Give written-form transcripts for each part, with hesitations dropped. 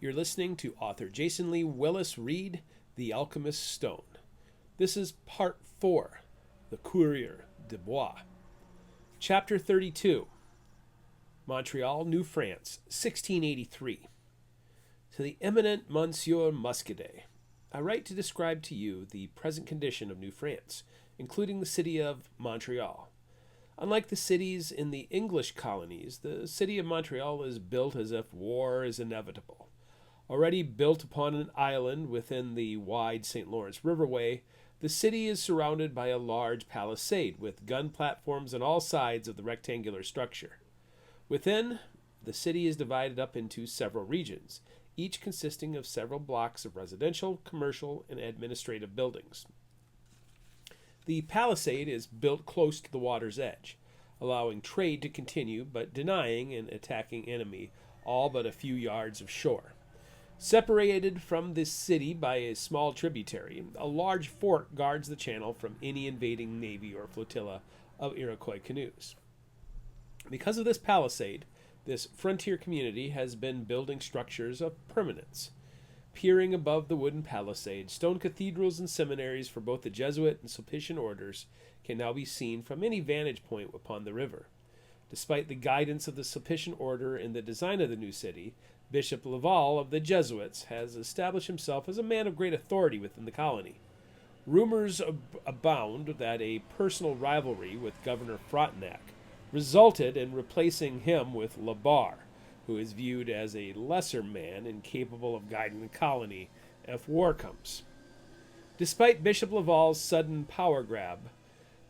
You're listening to author Jason Lee Willis read The Alchemist Stone. This is Part 4, The Coureur de Bois. Chapter 32, Montreal, New France, 1683. To the eminent Monsieur Muscadet, I write to describe to you the present condition of New France, including the city of Montreal. Unlike the cities in the English colonies, the city of Montreal is built as if war is inevitable. Already built upon an island within the wide St. Lawrence Riverway, the city is surrounded by a large palisade with gun platforms on all sides of the rectangular structure. Within, the city is divided up into several regions, each consisting of several blocks of residential, commercial, and administrative buildings. The palisade is built close to the water's edge, allowing trade to continue but denying an attacking enemy all but a few yards of shore. Separated from this city by a small tributary, a large fort guards the channel from any invading navy or flotilla of Iroquois canoes. Because of this palisade, this frontier community has been building structures of permanence. Peering above the wooden palisade, stone cathedrals and seminaries for both the Jesuit and Sulpician orders can now be seen from any vantage point upon the river. Despite the guidance of the Sulpician order in the design of the new city, Bishop Laval of the Jesuits has established himself as a man of great authority within the colony. Rumors abound that a personal rivalry with Governor Frontenac resulted in replacing him with LeSueur, who is viewed as a lesser man and capable of guiding the colony if war comes. Despite Bishop Laval's sudden power grab,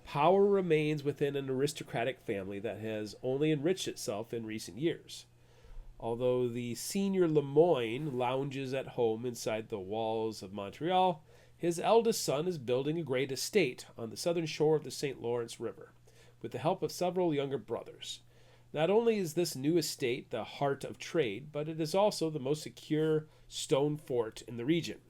power remains within an aristocratic family that has only enriched itself in recent years. Although the senior Lemoyne lounges at home inside the walls of Montreal, his eldest son is building a great estate on the southern shore of the St. Lawrence River, with the help of several younger brothers. Not only is this new estate the heart of trade, but it is also the most secure stone fort in the region.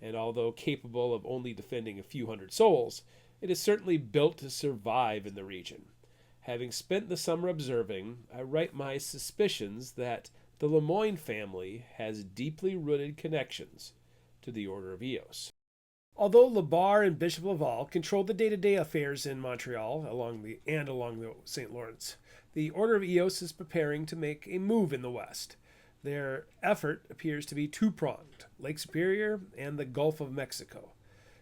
And although capable of only defending a few hundred souls, it is certainly built to survive in the region. Having spent the summer observing, I write my suspicions that the Lemoyne family has deeply rooted connections to the Order of Eos. Although LeSueur and Bishop Laval controlled the day-to-day affairs in Montreal along the St. Lawrence, the Order of Eos is preparing to make a move in the west. Their effort appears to be two-pronged: Lake Superior and the Gulf of Mexico.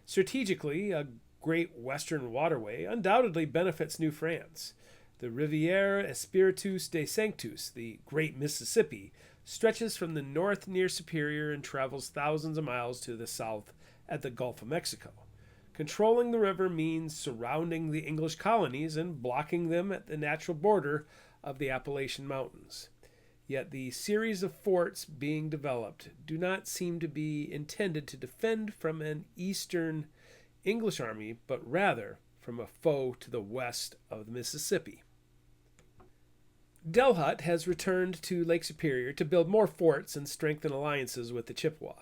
Strategically, a great western waterway undoubtedly benefits New France. The Rivière Espiritus de Sanctus, the Great Mississippi, stretches from the north near Superior and travels thousands of miles to the south at the Gulf of Mexico. Controlling the river means surrounding the English colonies and blocking them at the natural border of the Appalachian Mountains. Yet the series of forts being developed do not seem to be intended to defend from an eastern English army, but rather from a foe to the west of the Mississippi. Delhut has returned to Lake Superior to build more forts and strengthen alliances with the Chippewa.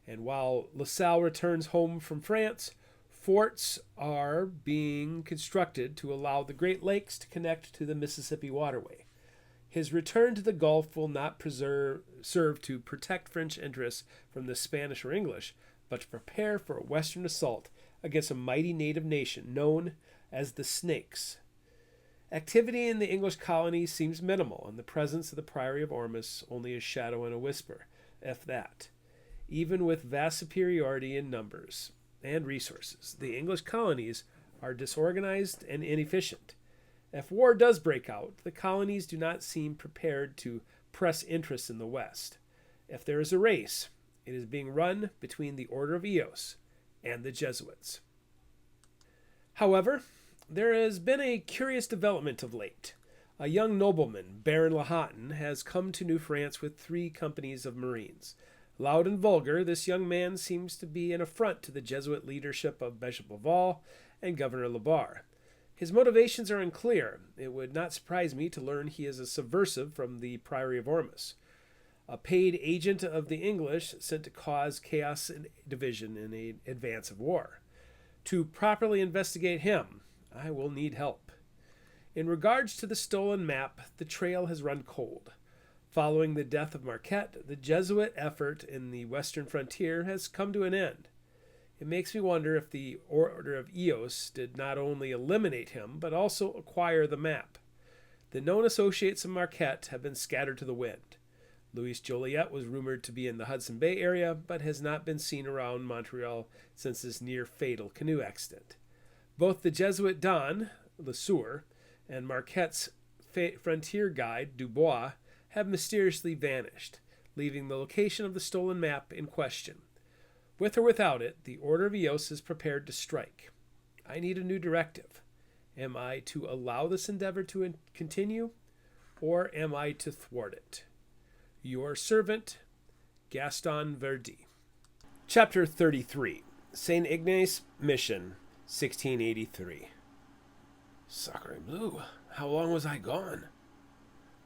And while LaSalle returns home from France, forts are being constructed to allow the Great Lakes to connect to the Mississippi waterway. His return to the Gulf will not serve to protect French interests from the Spanish or English, but to prepare for a western assault against a mighty native nation known as the Snakes. Activity in the English colonies seems minimal, and the presence of the Priory of Ormus only a shadow and a whisper, if that. Even with vast superiority in numbers and resources, the English colonies are disorganized and inefficient. If war does break out, the colonies do not seem prepared to press interests in the West. If there is a race, it is being run between the Order of Eos and the Jesuits. However, there has been a curious development of late. A young nobleman, Baron Lahoughton, has come to New France with 3 companies of Marines. Loud and vulgar, this young man seems to be an affront to the Jesuit leadership of Bishop Laval and Governor LeSueur. His motivations are unclear. It would not surprise me to learn he is a subversive from the Priory of Ormus, a paid agent of the English sent to cause chaos and division in advance of war. To properly investigate him, I will need help. In regards to the stolen map, the trail has run cold. Following the death of Marquette, the Jesuit effort in the western frontier has come to an end. It makes me wonder if the Order of Eos did not only eliminate him, but also acquire the map. The known associates of Marquette have been scattered to the wind. Louis Joliet was rumored to be in the Hudson Bay area, but has not been seen around Montreal since his near-fatal canoe accident. Both the Jesuit Don, LeSueur, and Marquette's frontier guide, Dubois, have mysteriously vanished, leaving the location of the stolen map in question. With or without it, the Order of Eos is prepared to strike. I need a new directive. Am I to allow this endeavor to continue, or am I to thwart it? Your servant, Gaston Verdi. Chapter 33. St. Ignace Mission, 1683. Sacre bleu, how long was I gone?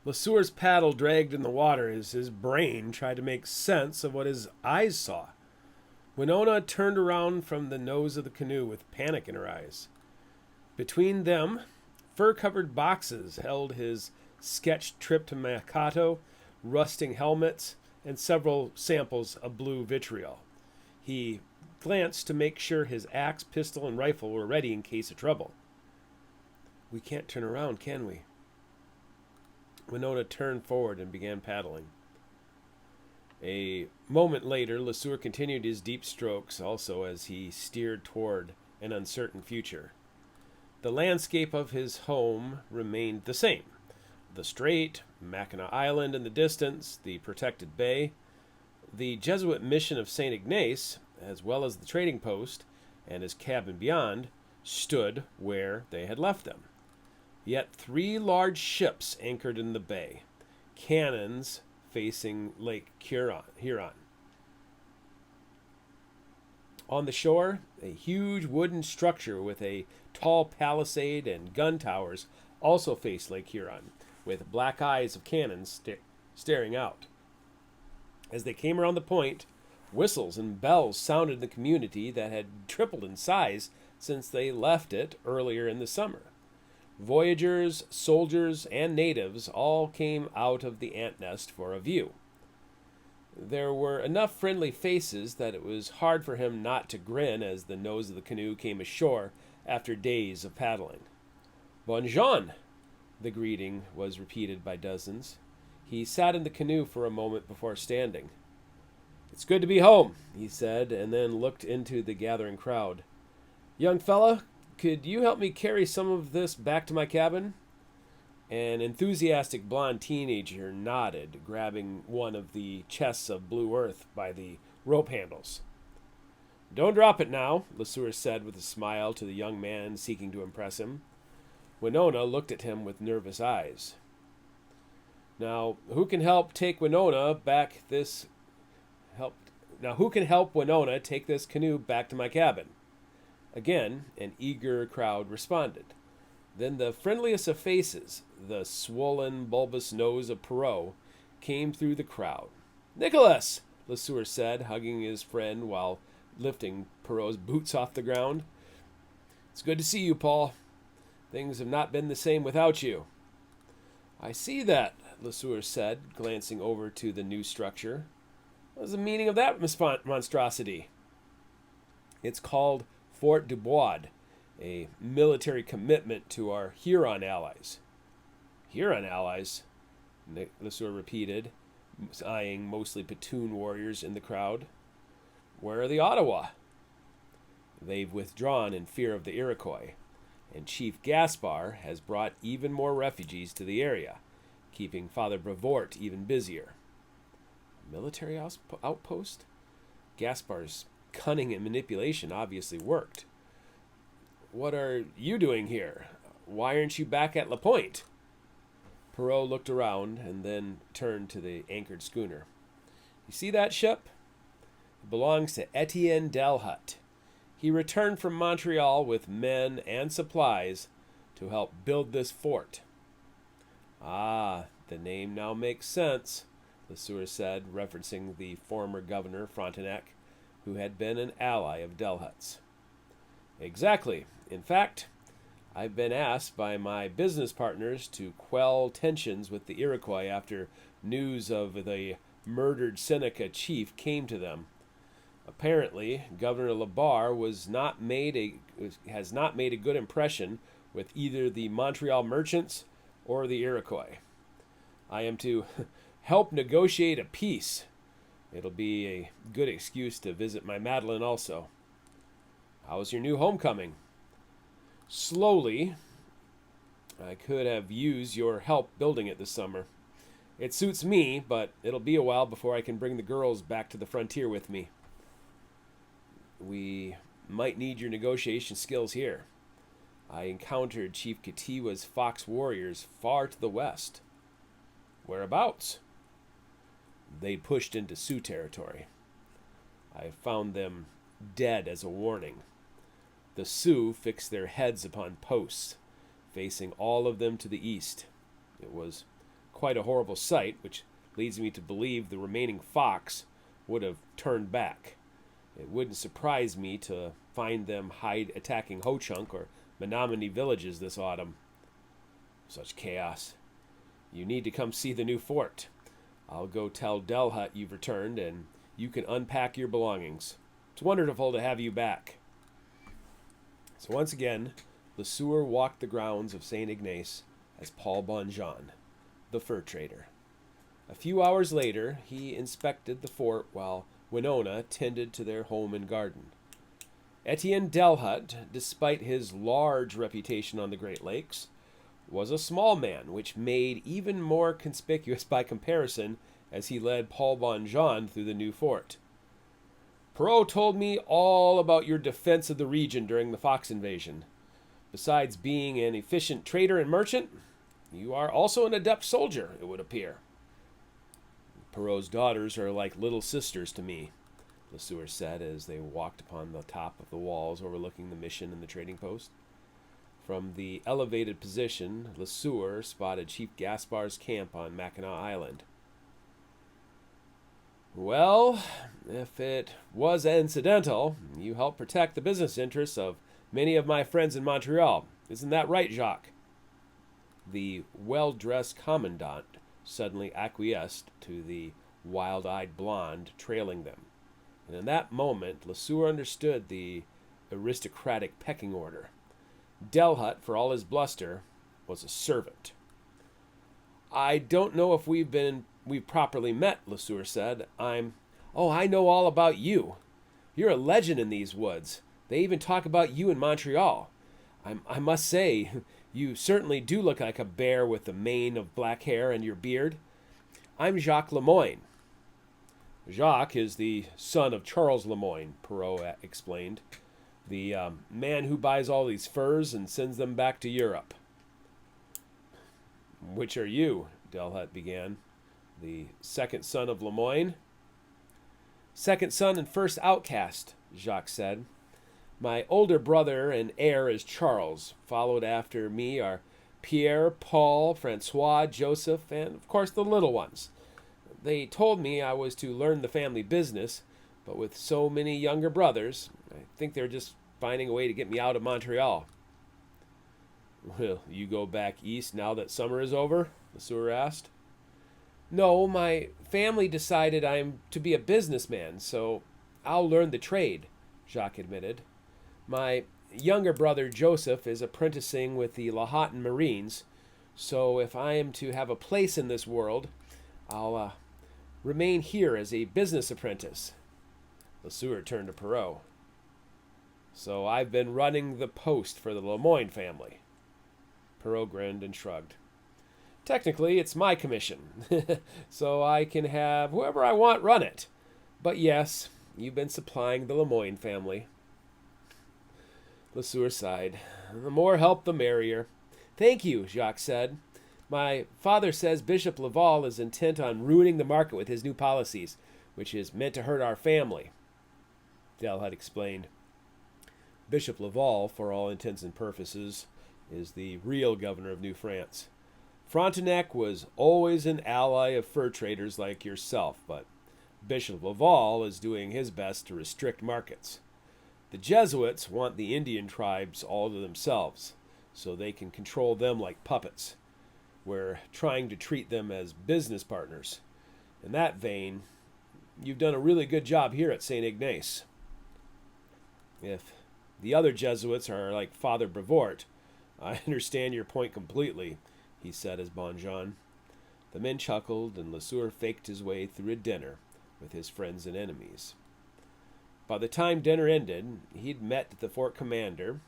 LeSueur's paddle dragged in the water as his brain tried to make sense of what his eyes saw. Winona turned around from the nose of the canoe with panic in her eyes. Between them, fur-covered boxes held his sketched trip to Mankato, rusting helmets, and several samples of blue vitriol. He glanced to make sure his axe, pistol, and rifle were ready in case of trouble. We can't turn around, can we? Winona turned forward and began paddling. A moment later, LeSueur continued his deep strokes also as he steered toward an uncertain future. The landscape of his home remained the same. The strait, Mackinac Island in the distance, the protected bay, the Jesuit mission of St. Ignace, as well as the trading post and his cabin beyond, stood where they had left them. Yet 3 large ships anchored in the bay, cannons facing Lake Huron. On the shore, a huge wooden structure with a tall palisade and gun towers also faced Lake Huron, with black eyes of cannons staring out. As they came around the point, whistles and bells sounded in the community that had tripled in size since they left it earlier in the summer. Voyagers, soldiers, and natives all came out of the ant nest for a view. There were enough friendly faces that it was hard for him not to grin as the nose of the canoe came ashore after days of paddling. Bonjour! The greeting was repeated by dozens. He sat in the canoe for a moment before standing. It's good to be home, he said, and then looked into the gathering crowd. Young fella, could you help me carry some of this back to my cabin? An enthusiastic blonde teenager nodded, grabbing one of the chests of blue earth by the rope handles. Don't drop it now, LeSueur said with a smile to the young man seeking to impress him. Winona looked at him with nervous eyes. Now, who can help Winona take this canoe back to my cabin? Again, an eager crowd responded. Then the friendliest of faces, the swollen, bulbous nose of Perrault, came through the crowd. Nicholas, LeSueur said, hugging his friend while lifting Perrault's boots off the ground. It's good to see you, Paul. Things have not been the same without you. I see that, LeSueur said, glancing over to the new structure. What's the meaning of that monstrosity? It's called Fort Dubois, a military commitment to our Huron allies. Huron allies? LeSueur repeated, eyeing mostly platoon warriors in the crowd. Where are the Ottawa? They've withdrawn in fear of the Iroquois, and Chief Gaspard has brought even more refugees to the area, keeping Father Brevoort even busier. A military outpost? Gaspard's cunning and manipulation obviously worked. What are you doing here? Why aren't you back at La Pointe? Perrault looked around and then turned to the anchored schooner. You see that ship? It belongs to Etienne Delhut. He returned from Montreal with men and supplies to help build this fort. Ah, the name now makes sense, LeSueur said, referencing the former governor, Frontenac, who had been an ally of Delhut's. Exactly. In fact, I've been asked by my business partners to quell tensions with the Iroquois after news of the murdered Seneca chief came to them. Apparently, Governor LeSueur has not made a good impression with either the Montreal merchants or the Iroquois. I am to help negotiate a peace. It'll be a good excuse to visit my Madeline also. How's your new homecoming? Slowly. I could have used your help building it this summer. It suits me, but it'll be a while before I can bring the girls back to the frontier with me. We might need your negotiation skills here. I encountered Chief Katiwa's Fox warriors far to the west. Whereabouts? They pushed into Sioux territory. I found them dead as a warning. The Sioux fixed their heads upon posts, facing all of them to the east. It was quite a horrible sight, which leads me to believe the remaining Fox would have turned back. It wouldn't surprise me to find them attacking Ho-Chunk or Menominee villages this autumn. Such chaos. You need to come see the new fort. I'll go tell Delhut you've returned, and you can unpack your belongings. It's wonderful to have you back. So once again, LeSueur walked the grounds of St. Ignace as Paul Bonjean, the fur trader. A few hours later, he inspected the fort while Winona tended to their home and garden. Etienne Delhut, despite his large reputation on the Great Lakes, was a small man, which made even more conspicuous by comparison as he led Paul Bonjean through the new fort. Perrault told me all about your defense of the region during the Fox invasion. Besides being an efficient trader and merchant, you are also an adept soldier, it would appear. Perrault's daughters are like little sisters to me, LeSueur said as they walked upon the top of the walls overlooking the mission and the trading post. From the elevated position, LeSueur spotted Chief Gaspar's camp on Mackinac Island. Well, if it was incidental, you helped protect the business interests of many of my friends in Montreal. Isn't that right, Jacques? The well-dressed commandant suddenly acquiesced to the wild-eyed blonde trailing them. And in that moment, LeSueur understood the aristocratic pecking order. Delhut, for all his bluster, was a servant. I don't know if we've properly met, LeSueur said. I know all about you. You're a legend in these woods. They even talk about you in Montreal. I must say, you certainly do look like a bear with a mane of black hair and your beard. I'm Jacques Lemoyne. Jacques is the son of Charles Lemoyne, Perrault explained. The man who buys all these furs and sends them back to Europe. Which are you? Delhut began. The second son of Lemoyne? Second son and first outcast, Jacques said. My older brother and heir is Charles. Followed after me are Pierre, Paul, Francois, Joseph, and of course the little ones. They told me I was to learn the family business, but with so many younger brothers, I think they're just finding a way to get me out of Montreal. Will you go back east now that summer is over? LeSueur asked. No, my family decided I'm to be a businessman, so I'll learn the trade, Jacques admitted. My younger brother Joseph is apprenticing with the Lahontan Marines, so if I am to have a place in this world, I'll remain here as a business apprentice. LeSueur turned to Perrault. So I've been running the post for the Lemoyne family. Perrault grinned and shrugged. Technically, it's my commission, so I can have whoever I want run it. But yes, you've been supplying the Lemoyne family. LeSueur sighed. The more help, the merrier. Thank you, Jacques said. My father says Bishop Laval is intent on ruining the market with his new policies, which is meant to hurt our family. Delhut explained. Bishop Laval, for all intents and purposes, is the real governor of New France. Frontenac was always an ally of fur traders like yourself, but Bishop Laval is doing his best to restrict markets. The Jesuits want the Indian tribes all to themselves, so they can control them like puppets. We're trying to treat them as business partners. In that vein, you've done a really good job here at St. Ignace. If the other Jesuits are like Father Brevoort, I understand your point completely, he said as Bonjean. The men chuckled, and LeSueur faked his way through a dinner with his friends and enemies. By the time dinner ended, he'd met the fort commander,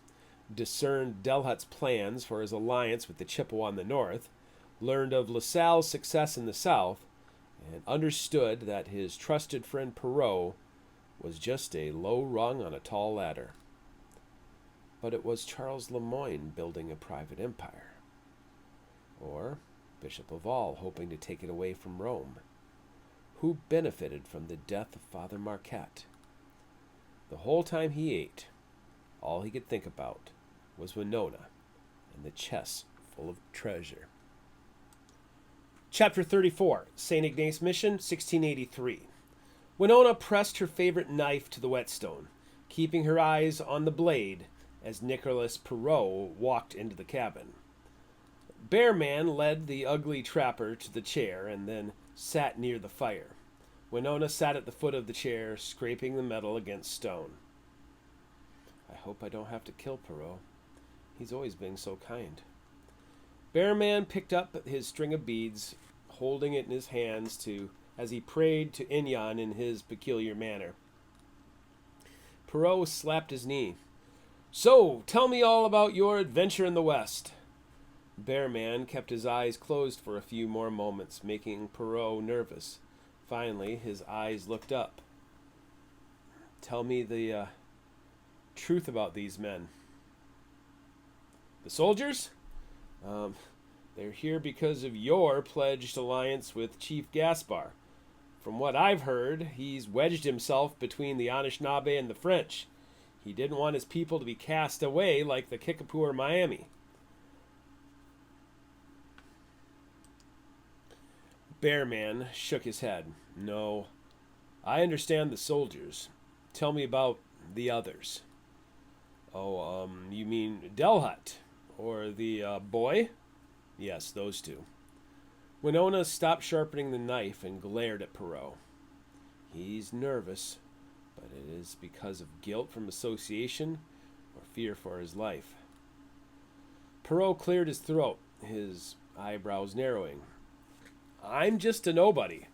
discerned Delhut's plans for his alliance with the Chippewa in the north, learned of LaSalle's success in the south, and understood that his trusted friend Perrault was just a low rung on a tall ladder. But it was Charles Le Moyne building a private empire. Or Bishop Laval hoping to take it away from Rome. Who benefited from the death of Father Marquette? The whole time he ate, all he could think about was Winona and the chest full of treasure. Chapter 34, St. Ignace Mission, 1683. Winona pressed her favorite knife to the whetstone, keeping her eyes on the blade as Nicolas Perrault walked into the cabin. Bearman led the ugly trapper to the chair and then sat near the fire. Winona sat at the foot of the chair, scraping the metal against stone. I hope I don't have to kill Perrault. He's always been so kind. Bearman picked up his string of beads, holding it in his hands as he prayed to Inyan in his peculiar manner. Perrault slapped his knee. So, tell me all about your adventure in the West. Bearman kept his eyes closed for a few more moments, making Perrault nervous. Finally, his eyes looked up. Tell me the truth about these men. The soldiers? They're here because of your pledged alliance with Chief Gaspar. From what I've heard, he's wedged himself between the Anishinaabe and the French. He didn't want his people to be cast away like the Kickapoo or Miami. Bearman shook his head. No, I understand the soldiers. Tell me about the others. Oh, you mean Delhut? Or the Bois? Yes, those two. Winona stopped sharpening the knife and glared at Perrault. He's nervous, but it is because of guilt from association or fear for his life. Perrault cleared his throat, his eyebrows narrowing. I'm just a nobody.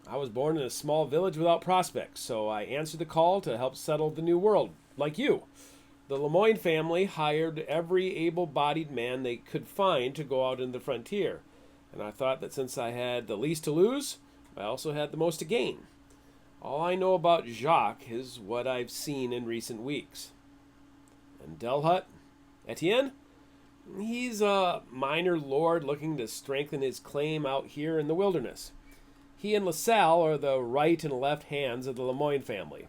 I was born in a small village without prospects, so I answered the call to help settle the new world, like you. The Le Moyne family hired every able-bodied man they could find to go out into the frontier, and I thought that since I had the least to lose, I also had the most to gain. All I know about Jacques is what I've seen in recent weeks. And Delhut? Etienne? He's a minor lord looking to strengthen his claim out here in the wilderness. He and LaSalle are the right and left hands of the Le Moyne family.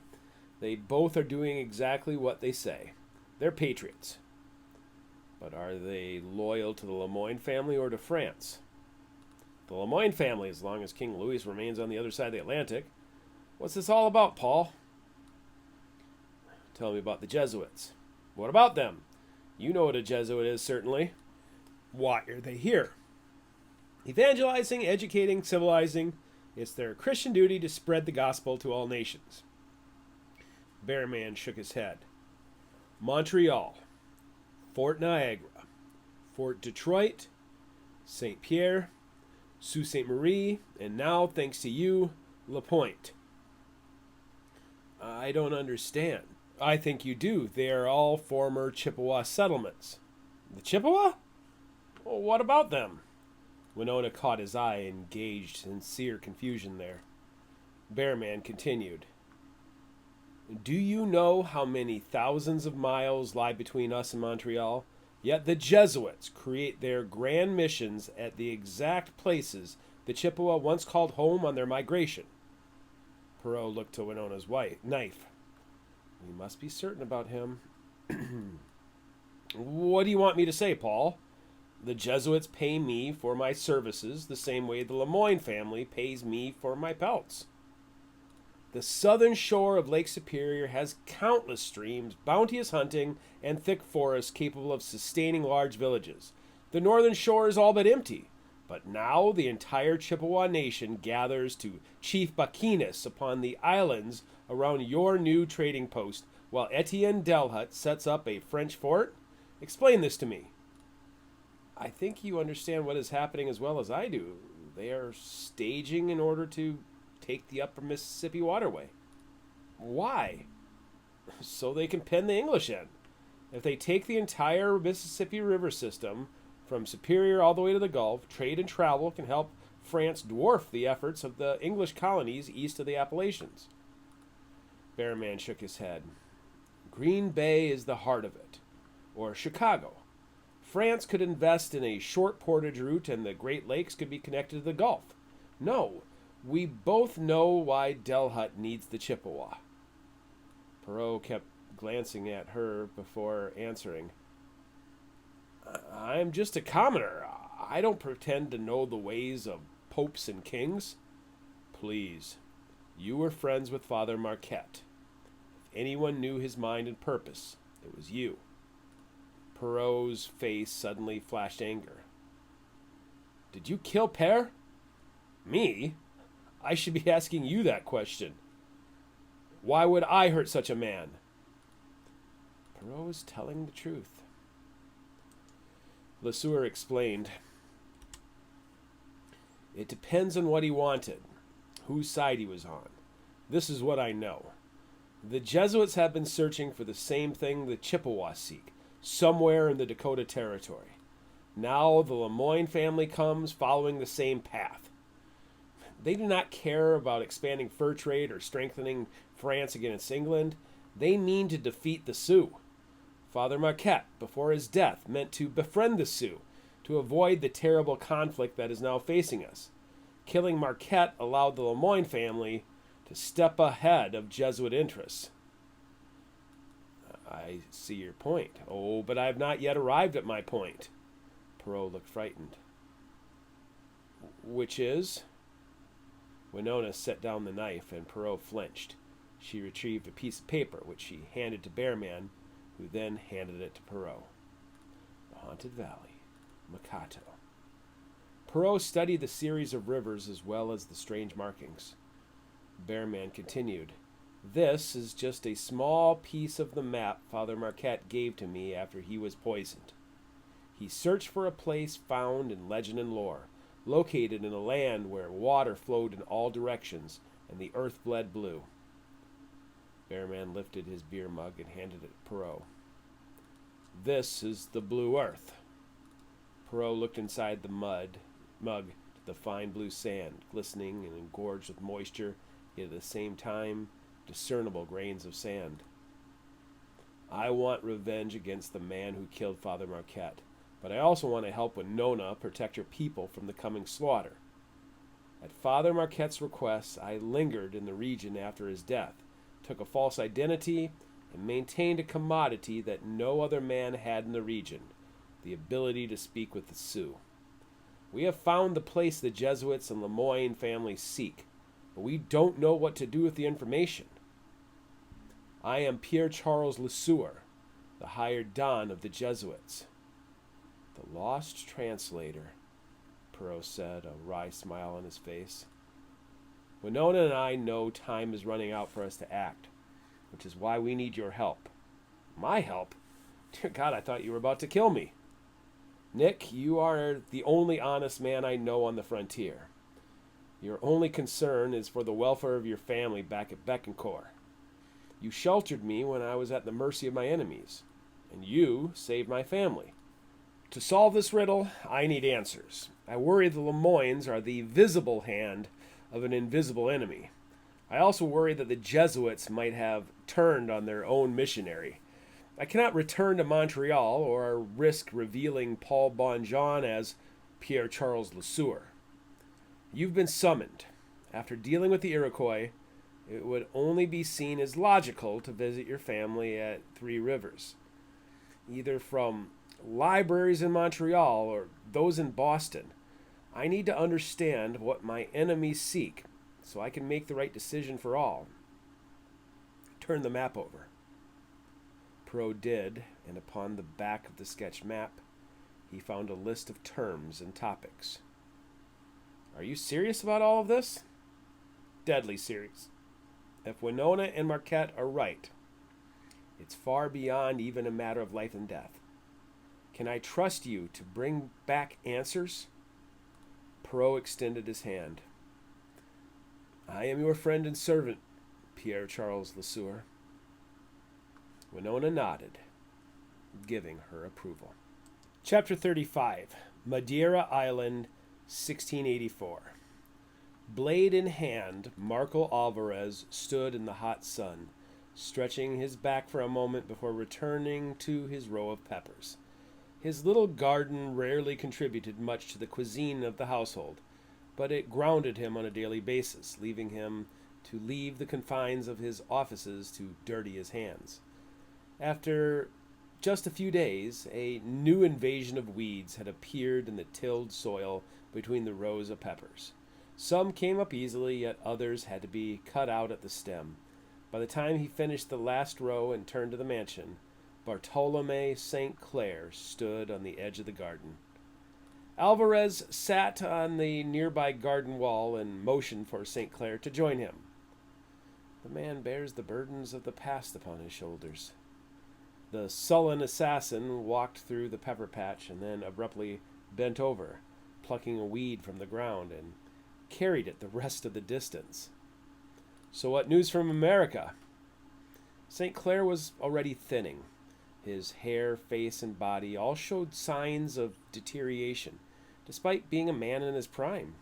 They both are doing exactly what they say. They're patriots. But are they loyal to the Le Moyne family or to France? The Le Moyne family, as long as King Louis remains on the other side of the Atlantic. What's this all about, Paul? Tell me about the Jesuits. What about them? You know what a Jesuit is, certainly. Why are they here? Evangelizing, educating, civilizing. It's their Christian duty to spread the gospel to all nations. Bearman shook his head. Montreal, Fort Niagara, Fort Detroit, St. Pierre, Sault Ste. Marie, and now, thanks to you, La Pointe. I don't understand. I think you do. They are all former Chippewa settlements. The Chippewa? Well, what about them? Winona caught his eye and gauged sincere confusion there. Bearman continued. Do you know how many thousands of miles lie between us and Montreal? Yet the Jesuits create their grand missions at the exact places the Chippewa once called home on their migration. Perrault looked to Winona's knife. We must be certain about him. What do you want me to say, Paul? The Jesuits pay me for my services the same way the Le Moyne family pays me for my pelts. The southern shore of Lake Superior has countless streams, bounteous hunting, and thick forests capable of sustaining large villages. The northern shore is all but empty. But now the entire Chippewa nation gathers to Chief Baquinas upon the islands around your new trading post, while Etienne Delhut sets up a French fort? Explain this to me. I think you understand what is happening as well as I do. They are staging in order to take the upper Mississippi waterway. Why? So they can pen the English in. If they take the entire Mississippi River system, from Superior all the way to the Gulf, trade and travel can help France dwarf the efforts of the English colonies east of the Appalachians. Bearman shook his head. Green Bay is the heart of it. Or Chicago. France could invest in a short portage route and the Great Lakes could be connected to the Gulf. No, we both know why Delhut needs the Chippewa. Perot kept glancing at her before answering. I'm just a commoner. I don't pretend to know the ways of popes and kings. Please, you were friends with Father Marquette. If anyone knew his mind and purpose, it was you. Perot's face suddenly flashed anger. Did you kill Père? Me? I should be asking you that question. Why would I hurt such a man? Perot was telling the truth. LeSueur explained. It depends on what he wanted, whose side he was on. This is what I know. The Jesuits have been searching for the same thing the Chippewas seek, somewhere in the Dakota Territory. Now the Lemoyne family comes following the same path. They do not care about expanding fur trade or strengthening France against England. They mean to defeat the Sioux. Father Marquette, before his death, meant to befriend the Sioux, to avoid the terrible conflict that is now facing us. Killing Marquette allowed the Lemoyne family to step ahead of Jesuit interests. I see your point. Oh, but I have not yet arrived at my point. Perot looked frightened. Which is? Winona set down the knife, and Perot flinched. She retrieved a piece of paper, which she handed to Bearman, who then handed it to Perot. The Haunted Valley, Makato. Perot studied the series of rivers as well as the strange markings. Bearman continued, This is just a small piece of the map Father Marquette gave to me after he was poisoned. He searched for a place found in legend and lore, located in a land where water flowed in all directions and the earth bled blue. Bearman lifted his beer mug and handed it to Perot. This is the blue earth. Perot looked inside the mug to the fine blue sand, glistening and engorged with moisture, yet at the same time discernible grains of sand. I want revenge against the man who killed Father Marquette, but I also want to help Winona protect her people from the coming slaughter. At Father Marquette's request, I lingered in the region after his death, took a false identity, and maintained a commodity that no other man had in the region, the ability to speak with the Sioux. We have found the place the Jesuits and Lemoyne families seek, but we don't know what to do with the information. I am Pierre Charles LeSueur, the hired don of the Jesuits. The lost translator, Perot said, a wry smile on his face. Winona and I know time is running out for us to act, which is why we need your help. My help? Dear God, I thought you were about to kill me. Nick, you are the only honest man I know on the frontier. Your only concern is for the welfare of your family back at Becancour. You sheltered me when I was at the mercy of my enemies, and you saved my family. To solve this riddle, I need answers. I worry the Lemoynes are the visible hand of an invisible enemy. I also worry that the Jesuits might have turned on their own missionary. I cannot return to Montreal or risk revealing Paul Bonjean as Pierre Charles LeSueur. You've been summoned. After dealing with the Iroquois, it would only be seen as logical to visit your family at Three Rivers, either from libraries in Montreal or those in Boston. I need to understand what my enemies seek so I can make the right decision for all. Turn the map over. Perot did, and upon the back of the sketch map, he found a list of terms and topics. Are you serious about all of this? Deadly serious. If Winona and Marquette are right, it's far beyond even a matter of life and death. Can I trust you to bring back answers? Perrault extended his hand. I am your friend and servant, Pierre Charles LeSueur. Winona nodded, giving her approval. Chapter 35, Madeira Island, 1684. Blade in hand, Marco Alvarez stood in the hot sun, stretching his back for a moment before returning to his row of peppers. His little garden rarely contributed much to the cuisine of the household, but it grounded him on a daily basis, leaving him to leave the confines of his offices to dirty his hands. After just a few days, a new invasion of weeds had appeared in the tilled soil between the rows of peppers. Some came up easily, yet others had to be cut out at the stem. By the time he finished the last row and turned to the mansion, Bartolome St. Clair stood on the edge of the garden. Alvarez sat on the nearby garden wall and motioned for St. Clair to join him. The man bears the burdens of the past upon his shoulders. The sullen assassin walked through the pepper patch and then abruptly bent over, plucking a weed from the ground, and carried it the rest of the distance. So what news from America? St. Clair was already thinning. His hair, face, and body all showed signs of deterioration, despite being a man in his prime.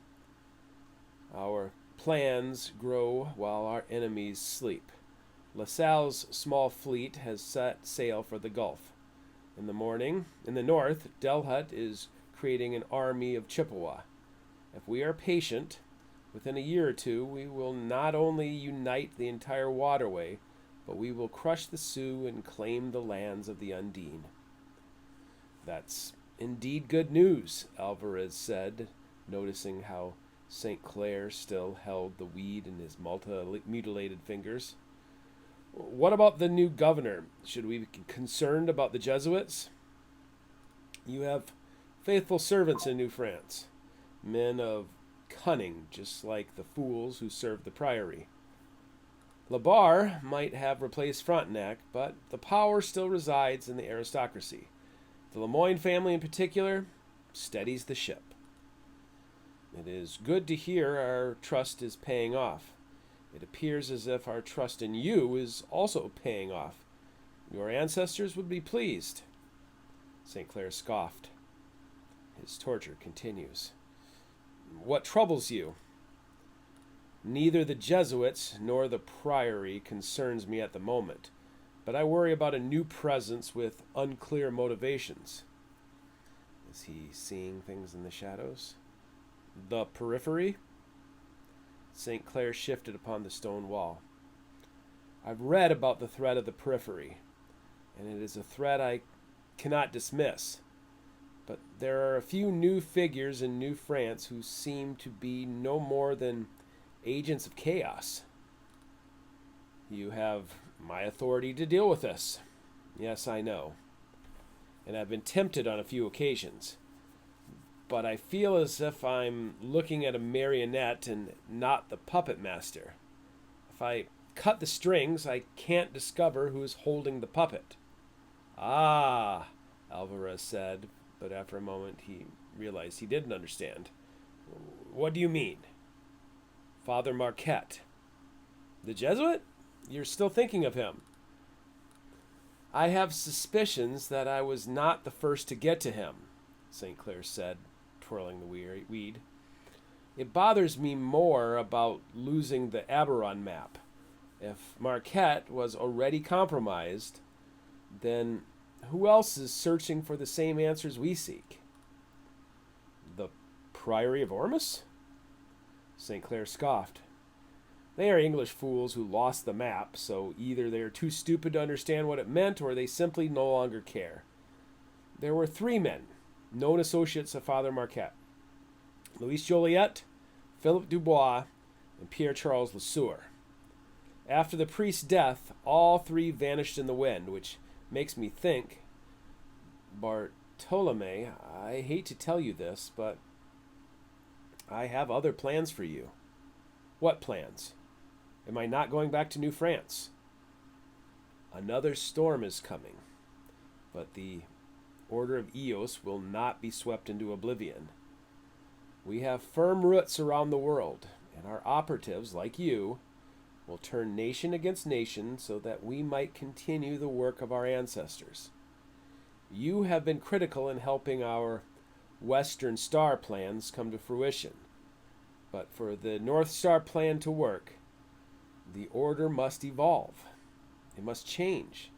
Our plans grow while our enemies sleep. LaSalle's small fleet has set sail for the Gulf. In the north, Delhut is creating an army of Chippewa. If we are patient, within a year or two, we will not only unite the entire waterway, but we will crush the Sioux and claim the lands of the Undine. That's indeed good news, Alvarez said, noticing how St. Clair still held the weed in his mutilated fingers. What about the new governor? Should we be concerned about the Jesuits? You have faithful servants in New France, men of cunning, just like the fools who served the priory. Labarre might have replaced Frontenac, but the power still resides in the aristocracy. The Lemoyne family in particular steadies the ship. It is good to hear our trust is paying off. It appears as if our trust in you is also paying off. Your ancestors would be pleased. St. Clair scoffed. His torture continues. What troubles you? Neither the Jesuits nor the priory concerns me at the moment, but I worry about a new presence with unclear motivations. Is he seeing things in the shadows? The periphery? St. Clair shifted upon the stone wall. I've read about the threat of the periphery, and it is a threat I cannot dismiss. But there are a few new figures in New France who seem to be no more than agents of chaos. You have my authority to deal with this. Yes, I know. And I've been tempted on a few occasions. But I feel as if I'm looking at a marionette and not the puppet master. If I cut the strings, I can't discover who is holding the puppet. Ah, Alvarez said, but after a moment he realized he didn't understand. What do you mean? Father Marquette. The Jesuit? You're still thinking of him. I have suspicions that I was not the first to get to him, St. Clair said, twirling the weed. It bothers me more about losing the Aberon map. If Marquette was already compromised, then who else is searching for the same answers we seek? The Priory of Ormus? St. Clair scoffed. They are English fools who lost the map, so either they are too stupid to understand what it meant or they simply no longer care. There were 3 men, known associates of Father Marquette: Louis Joliet, Philip Dubois, and Pierre Charles LeSueur. After the priest's death, all 3 vanished in the wind, which makes me think, Bartolome, I hate to tell you this, but I have other plans for you. What plans? Am I not going back to New France? Another storm is coming, but the Order of Eos will not be swept into oblivion. We have firm roots around the world, and our operatives, like you, will turn nation against nation so that we might continue the work of our ancestors. You have been critical in helping our Western Star plans come to fruition, but for the North Star plan to work, the Order must evolve. It must change.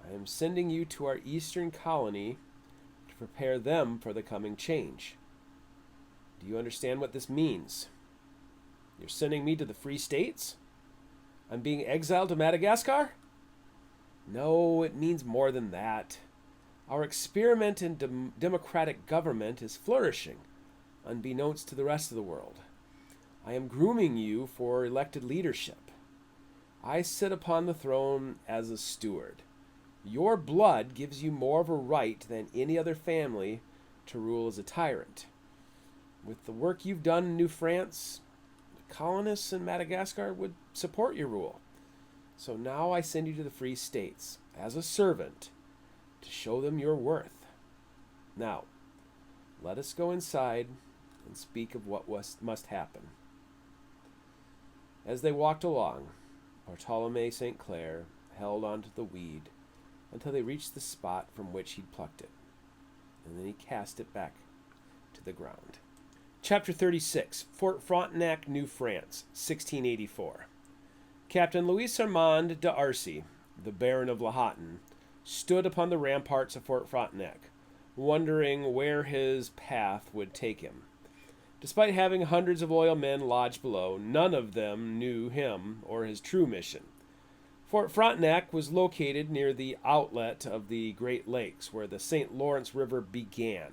I am sending you to our eastern colony to prepare them for the coming change. Do you understand what this means? You're sending me to the Free States? I'm being exiled to Madagascar? No, it means more than that. Our experiment in democratic government is flourishing, unbeknownst to the rest of the world. I am grooming you for elected leadership. I sit upon the throne as a steward. Your blood gives you more of a right than any other family to rule as a tyrant. With the work you've done in New France, the colonists in Madagascar would support your rule. So now I send you to the Free States as a servant to show them your worth. Now, let us go inside and speak of what must happen. As they walked along, Bartolome St. Clair held onto the weed until they reached the spot from which he'd plucked it, and then he cast it back to the ground. Chapter 36, Fort Frontenac, New France, 1684. Captain Louis Armand d'Arcy, the Baron of Lahontan, stood upon the ramparts of Fort Frontenac, wondering where his path would take him. Despite having hundreds of loyal men lodged below, none of them knew him or his true mission. Fort Frontenac was located near the outlet of the Great Lakes, where the St. Lawrence River began.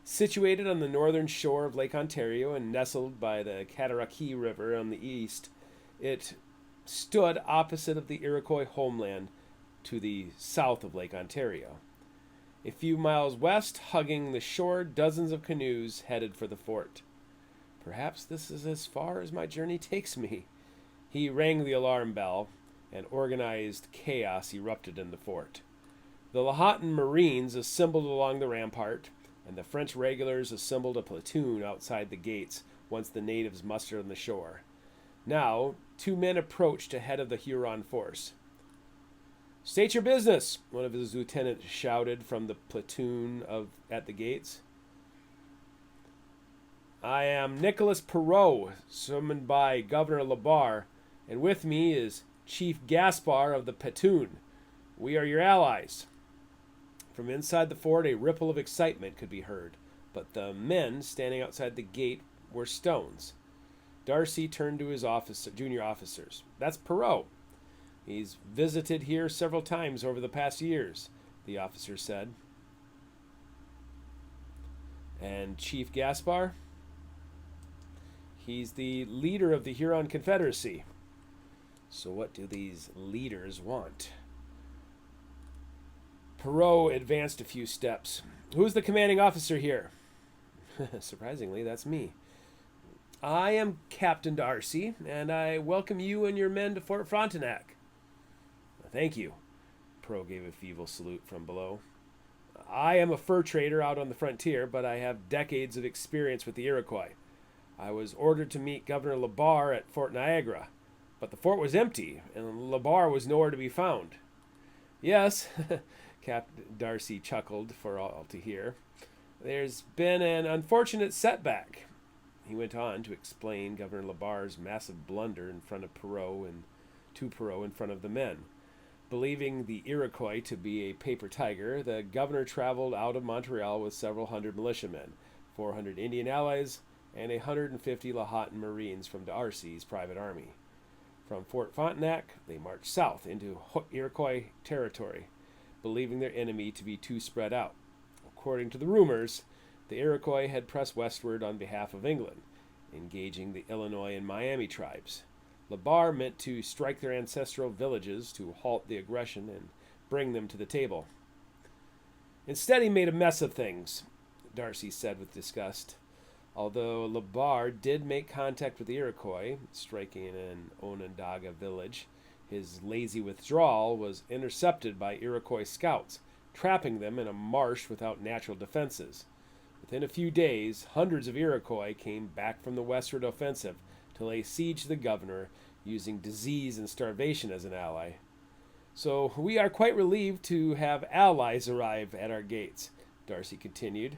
Situated on the northern shore of Lake Ontario and nestled by the Cataraqui River on the east, it stood opposite of the Iroquois homeland to the south of Lake Ontario. A few miles west, hugging the shore, dozens of canoes headed for the fort. Perhaps this is as far as my journey takes me. He rang the alarm bell, and organized chaos erupted in the fort. The Lahontan Marines assembled along the rampart, and the French regulars assembled a platoon outside the gates once the natives mustered on the shore. Now, two men approached ahead of the Huron force. "State your business," one of his lieutenants shouted from the platoon at the gates. "I am Nicholas Perrot, summoned by Governor Labar, and with me is Chief Gaspar of the platoon. We are your allies." From inside the fort, a ripple of excitement could be heard, but the men standing outside the gate were stones. Darcy turned to his junior officers. "That's Perrot. He's visited here several times over the past years," the officer said. "And Chief Gaspar?" "He's the leader of the Huron Confederacy." "So what do these leaders want?" Perrot advanced a few steps. "Who's the commanding officer here?" "Surprisingly, that's me." "I am Captain Darcy, and I welcome you and your men to Fort Frontenac." "Thank you." Perrot gave a feeble salute from below. "I am a fur trader out on the frontier, but I have decades of experience with the Iroquois. I was ordered to meet Governor Labar at Fort Niagara, but the fort was empty, and Labar was nowhere to be found." "Yes," Captain Darcy chuckled for all to hear. "There's been an unfortunate setback." He went on to explain Governor Labar's massive blunder in front of Perrot and to Perrot in front of the men. Believing the Iroquois to be a paper tiger, the governor traveled out of Montreal with several hundred militiamen, 400 Indian allies, and 150 Lahontan Marines from D'Arcy's private army. From Fort Frontenac, they marched south into Iroquois territory, believing their enemy to be too spread out. According to the rumors, the Iroquois had pressed westward on behalf of England, engaging the Illinois and Miami tribes. Labar meant to strike their ancestral villages to halt the aggression and bring them to the table. "Instead, he made a mess of things," Darcy said with disgust. Although LeSueur did make contact with the Iroquois, striking an Onondaga village, his lazy withdrawal was intercepted by Iroquois scouts, trapping them in a marsh without natural defenses. Within a few days, hundreds of Iroquois came back from the westward offensive to lay siege to the governor, using disease and starvation as an ally. So we are quite relieved to have allies arrive at our gates, Darcy continued.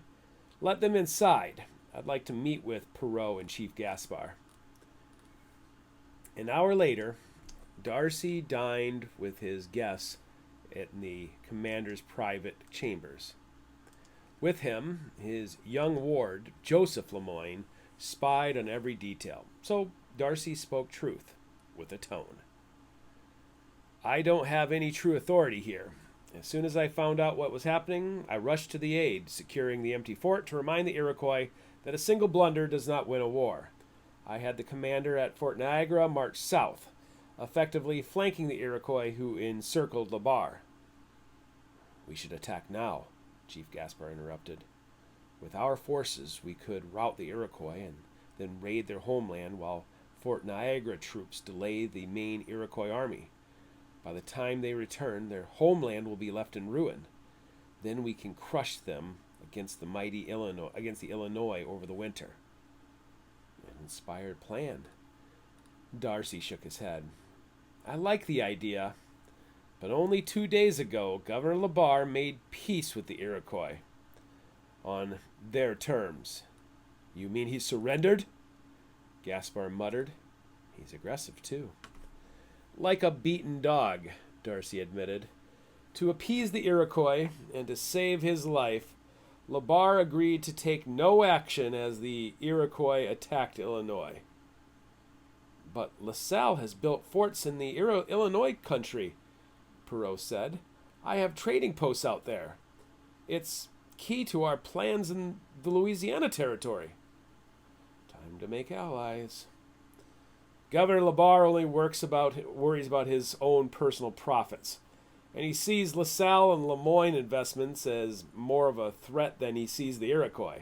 Let them inside. I'd like to meet with Perrault and Chief Gaspar. An hour later, Darcy dined with his guests in the commander's private chambers. With him, his young ward, Joseph Lemoyne, spied on every detail. So Darcy spoke truth, with a tone. I don't have any true authority here. As soon as I found out what was happening, I rushed to the aid, securing the empty fort to remind the Iroquois that a single blunder does not win a war. I had the commander at Fort Niagara march south, effectively flanking the Iroquois who encircled LeSueur. We should attack now, Chief Gaspar interrupted. With our forces, we could rout the Iroquois and then raid their homeland while Fort Niagara troops delay the main Iroquois army. By the time they return, their homeland will be left in ruin. Then we can crush them against the Illinois over the winter. An inspired plan. Darcy shook his head. I like the idea, but only 2 days ago, Governor LeSueur made peace with the Iroquois. On their terms. You mean he surrendered? Gaspar muttered. He's aggressive, too. Like a beaten dog, Darcy admitted. To appease the Iroquois and to save his life, LeSueur agreed to take no action as the Iroquois attacked Illinois. But LaSalle has built forts in the Illinois country, Perrault said. I have trading posts out there. It's key to our plans in the Louisiana territory. Time to make allies. Governor LeSueur only worries about his own personal profits, and he sees LaSalle and Lemoyne investments as more of a threat than he sees the Iroquois.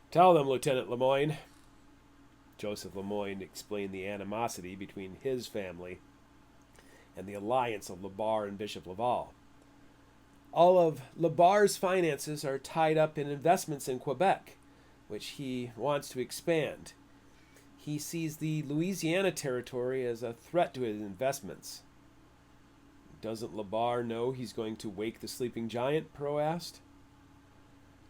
Tell them, Lieutenant Lemoyne. Joseph Lemoyne explained the animosity between his family and the alliance of LeSueur and Bishop Laval. All of LeSueur's finances are tied up in investments in Quebec, which he wants to expand. He sees the Louisiana territory as a threat to his investments. Doesn't LeSueur know he's going to wake the sleeping giant? Perrault asked.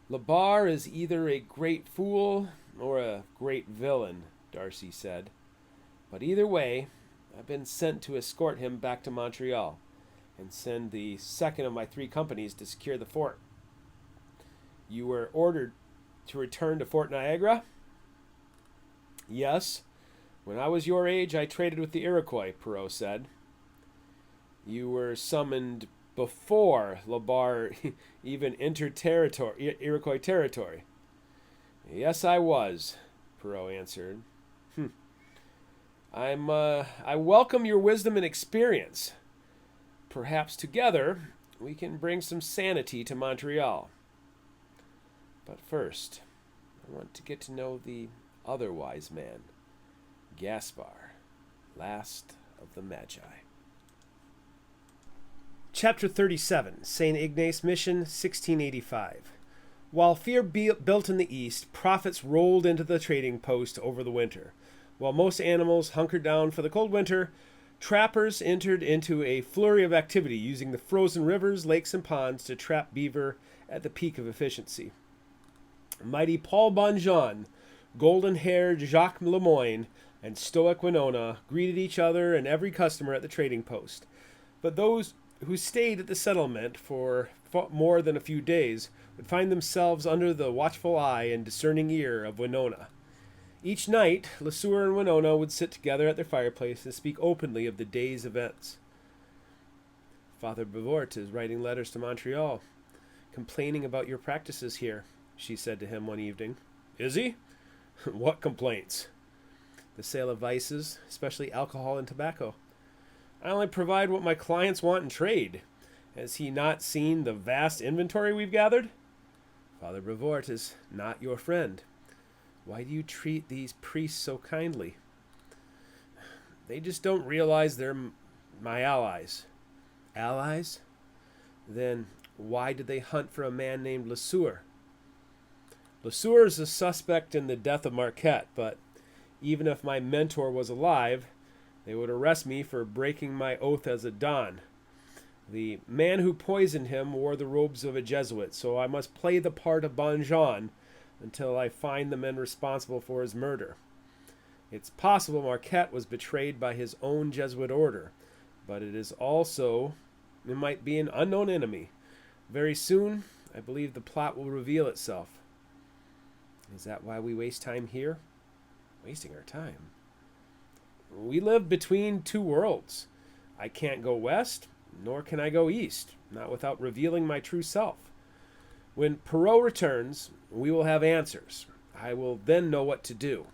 LeSueur is either a great fool or a great villain, Darcy said. But either way, I've been sent to escort him back to Montreal and send the second of my 3 companies to secure the fort. You were ordered to return to Fort Niagara? Yes. When I was your age, I traded with the Iroquois, Perrault said. You were summoned before LeSueur even entered Iroquois territory. Yes, I was, Perrault answered. I welcome your wisdom and experience. Perhaps together we can bring some sanity to Montreal. But first, I want to get to know the other wise man, Gaspar, last of the Magi. Chapter 37, St. Ignace Mission, 1685. While fear built in the east, prophets rolled into the trading post over the winter. While most animals hunkered down for the cold winter, trappers entered into a flurry of activity using the frozen rivers, lakes, and ponds to trap beaver at the peak of efficiency. Mighty Paul Bonjean, golden-haired Jacques Lemoyne, and stoic Winona greeted each other and every customer at the trading post. But those who stayed at the settlement for more than a few days would find themselves under the watchful eye and discerning ear of Winona. Each night, LeSueur and Winona would sit together at their fireplace and speak openly of the day's events. Father Bois is writing letters to Montreal, complaining about your practices here, she said to him one evening. Is he? What complaints? The sale of vices, especially alcohol and tobacco. I only provide what my clients want in trade. Has he not seen the vast inventory we've gathered? Father Bois is not your friend. Why do you treat these priests so kindly? They just don't realize they're my allies. Allies? Then why did they hunt for a man named LeSueur? LeSueur is a suspect in the death of Marquette, but even if my mentor was alive, they would arrest me for breaking my oath as a Don. The man who poisoned him wore the robes of a Jesuit, so I must play the part of Bon Jean until I find the men responsible for his murder. It's possible Marquette was betrayed by his own Jesuit order, but it might be an unknown enemy. Very soon, I believe the plot will reveal itself. Is that why we waste time here? Wasting our time? We live between two worlds. I can't go west, nor can I go east, not without revealing my true self. When Perrault returns, we will have answers. I will then know what to do.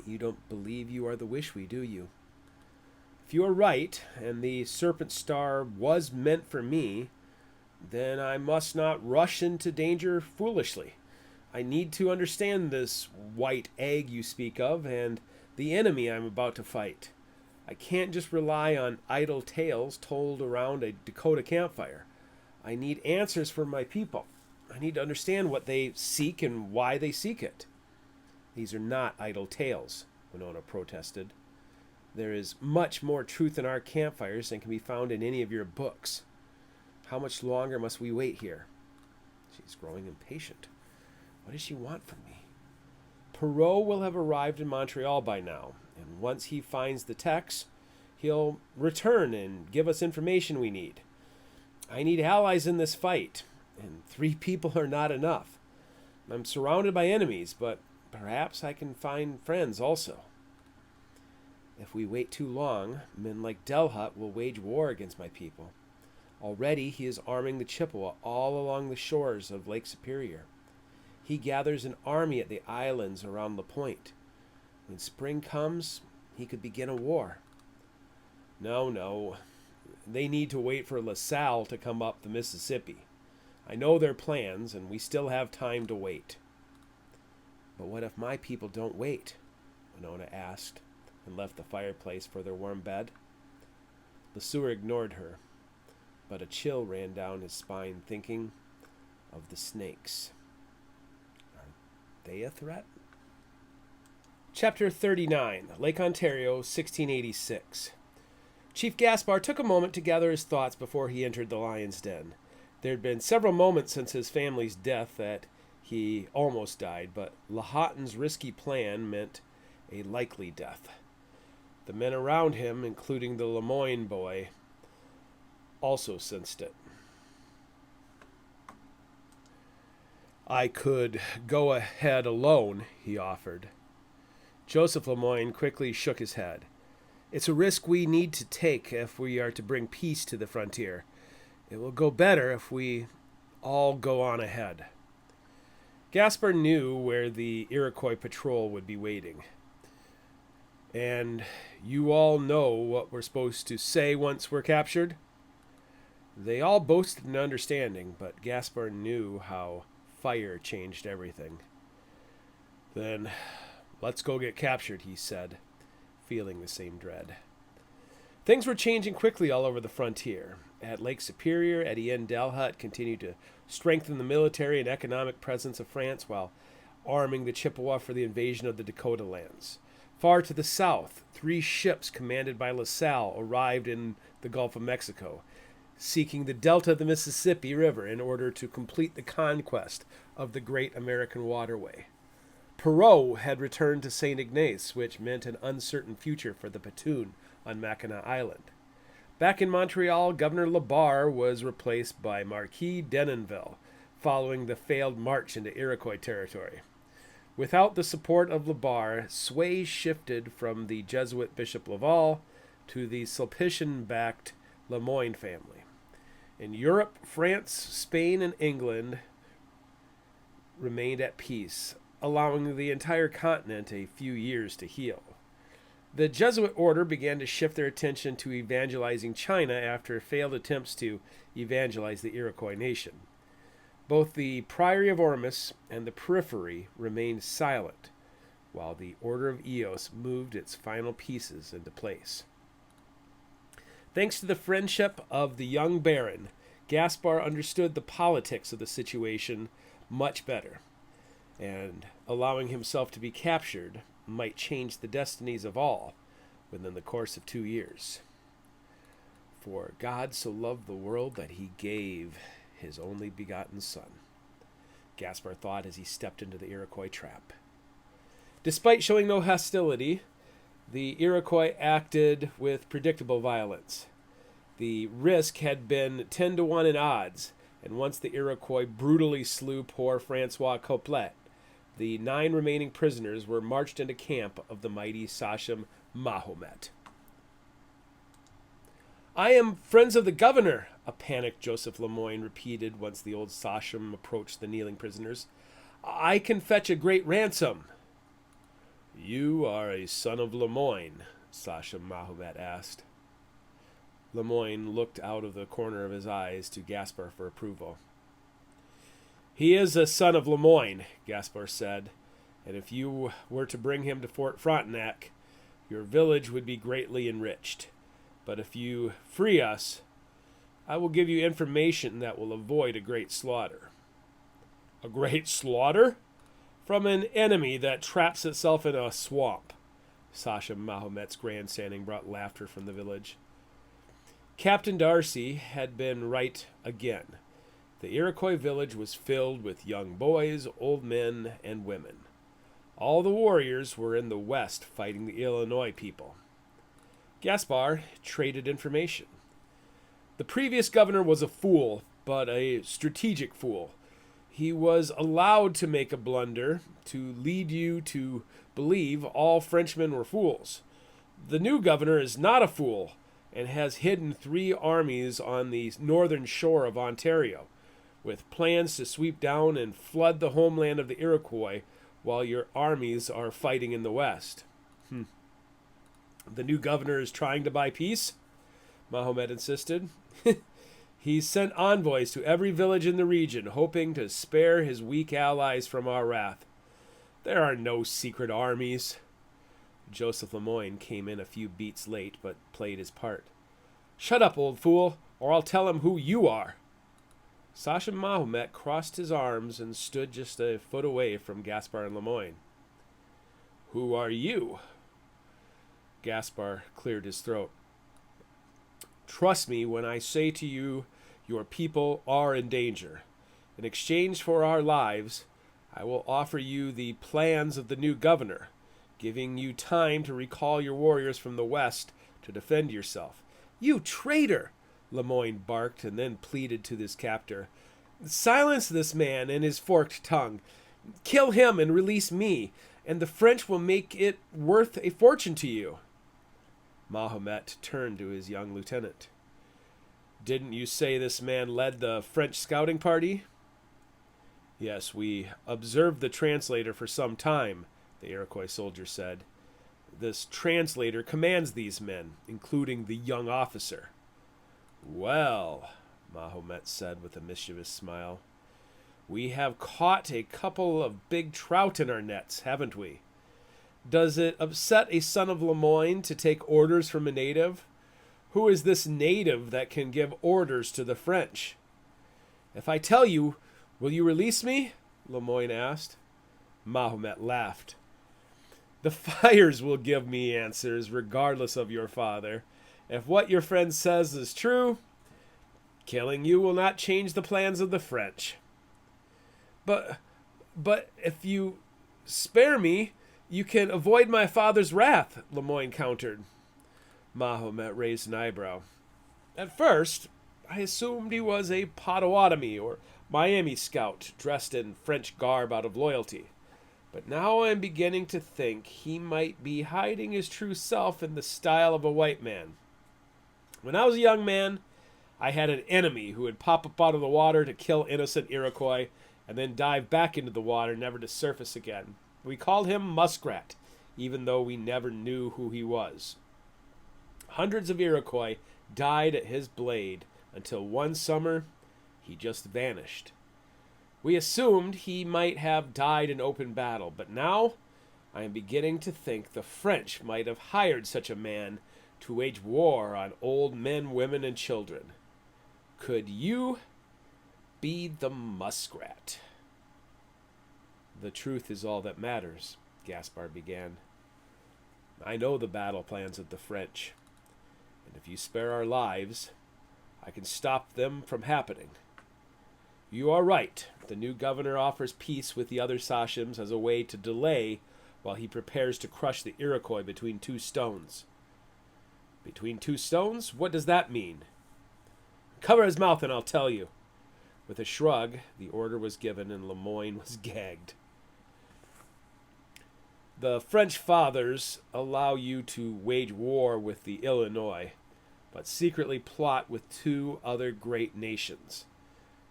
You don't believe you are the Wishwe, do you? If you are right, and the Serpent Star was meant for me, then I must not rush into danger foolishly. I need to understand this white egg you speak of, and the enemy I'm about to fight. I can't just rely on idle tales told around a Dakota campfire. I need answers for my people. I need to understand what they seek and why they seek it. These are not idle tales, Winona protested. There is much more truth in our campfires than can be found in any of your books. How much longer must we wait here? She's growing impatient. What does she want from me? Perrault will have arrived in Montreal by now, and once he finds the text, he'll return and give us information we need. I need allies in this fight, and 3 people are not enough. I'm surrounded by enemies, but perhaps I can find friends also. If we wait too long, men like Delhut will wage war against my people. Already he is arming the Chippewa all along the shores of Lake Superior. He gathers an army at the islands around La Pointe. When spring comes, he could begin a war. No. They need to wait for LaSalle to come up the Mississippi. I know their plans, and we still have time to wait. But what if my people don't wait? Winona asked, and left the fireplace for their warm bed. LeSueur ignored her, but a chill ran down his spine, thinking of the snakes. Are they a threat? Chapter 39, Lake Ontario, 1686. Chief Gaspar took a moment to gather his thoughts before he entered the lion's den. There had been several moments since his family's death that he almost died, but Lahontan's risky plan meant a likely death. The men around him, including the Lemoyne boy, also sensed it. I could go ahead alone, he offered. Joseph Lemoyne quickly shook his head. It's a risk we need to take if we are to bring peace to the frontier. It will go better if we all go on ahead. Gaspar knew where the Iroquois patrol would be waiting. And you all know what we're supposed to say once we're captured? They all boasted an understanding, but Gaspar knew how fire changed everything. Then, let's go get captured, he said, feeling the same dread. Things were changing quickly all over the frontier. At Lake Superior, Etienne Delhut continued to strengthen the military and economic presence of France while arming the Chippewa for the invasion of the Dakota lands. Far to the south, 3 ships commanded by LaSalle arrived in the Gulf of Mexico, seeking the delta of the Mississippi River in order to complete the conquest of the great American waterway. Perrault had returned to St. Ignace, which meant an uncertain future for the platoon on Mackinac Island. Back in Montreal, Governor LeBar was replaced by Marquis Denonville, following the failed march into Iroquois territory. Without the support of LeBar, sway shifted from the Jesuit Bishop Laval to the Sulpician-backed Lemoyne family. In Europe, France, Spain, and England remained at peace, allowing the entire continent a few years to heal. The Jesuit order began to shift their attention to evangelizing China after failed attempts to evangelize the Iroquois nation. Both the Priory of Ormus and the Periphery remained silent, while the Order of Eos moved its final pieces into place. Thanks to the friendship of the young baron, Gaspar understood the politics of the situation much better, and allowing himself to be captured might change the destinies of all within the course of 2 years. For God so loved the world that he gave his only begotten son, Gaspar thought as he stepped into the Iroquois trap. Despite showing no hostility, the Iroquois acted with predictable violence. The risk had been 10 to 1 in odds, and once the Iroquois brutally slew poor Francois Couplet, the 9 remaining prisoners were marched into camp of the mighty Sachem Mahomet. "I am friends of the governor," a panicked Joseph Lemoyne repeated once the old Sachem approached the kneeling prisoners. "I can fetch a great ransom." "You are a son of Lemoyne?" Sachem Mahomet asked. Lemoyne looked out of the corner of his eyes to Gaspar for approval. "He is a son of Lemoyne," Gaspar said, "and if you were to bring him to Fort Frontenac, your village would be greatly enriched. But if you free us, I will give you information that will avoid a great slaughter." "A great slaughter?" "From an enemy that traps itself in a swamp." Sachem Mahomet's grandstanding brought laughter from the village. Captain Darcy had been right again. The Iroquois village was filled with young boys, old men, and women. All the warriors were in the west fighting the Illinois people. Gaspar traded information. The previous governor was a fool, but a strategic fool. He was allowed to make a blunder to lead you to believe all Frenchmen were fools. The new governor is not a fool and has hidden 3 armies on the northern shore of Ontario, with plans to sweep down and flood the homeland of the Iroquois while your armies are fighting in the west. The new governor is trying to buy peace? Mahomet insisted. He sent envoys to every village in the region, hoping to spare his weak allies from our wrath. There are no secret armies. Joseph Lemoyne came in a few beats late, but played his part. "Shut up, old fool, or I'll tell him who you are." Sachem Mahomet crossed his arms and stood just a foot away from Gaspar and Lemoyne. "Who are you?" Gaspar cleared his throat. "Trust me when I say to you, your people are in danger. In exchange for our lives, I will offer you the plans of the new governor, giving you time to recall your warriors from the west to defend yourself." "You traitor!" Lemoyne barked and then pleaded to his captor. "Silence this man and his forked tongue. Kill him and release me, and the French will make it worth a fortune to you." Mahomet turned to his young lieutenant. "Didn't you say this man led the French scouting party?" "Yes, we observed the translator for some time," the Iroquois soldier said. "This translator commands these men, including the young officer." "Well," Mahomet said with a mischievous smile, "we have caught a couple of big trout in our nets, haven't we? Does it upset a son of Lemoyne to take orders from a native? Who is this native that can give orders to the French?" "If I tell you, will you release me?" Lemoyne asked. Mahomet laughed. "The fires will give me answers, regardless of your father. If what your friend says is true, killing you will not change the plans of the French." But if you spare me, you can avoid my father's wrath," Lemoyne countered. Mahomet raised an eyebrow. "At first, I assumed he was a Potawatomi or Miami scout dressed in French garb out of loyalty. But now I'm beginning to think he might be hiding his true self in the style of a white man. When I was a young man, I had an enemy who would pop up out of the water to kill innocent Iroquois and then dive back into the water, never to surface again. We called him Muskrat, even though we never knew who he was. Hundreds of Iroquois died at his blade until one summer he just vanished. We assumed he might have died in open battle, but now I am beginning to think the French might have hired such a man to wage war on old men, women, and children. Could you be the muskrat?" "The truth is all that matters," Gaspar began. "I know the battle plans of the French, and if you spare our lives, I can stop them from happening. You are right. The new governor offers peace with the other sachems as a way to delay while he prepares to crush the Iroquois between two stones." "Between two stones? What does that mean?" "Cover his mouth and I'll tell you." With a shrug, the order was given and Lemoyne was gagged. "The French fathers allow you to wage war with the Illinois, but secretly plot with two other great nations.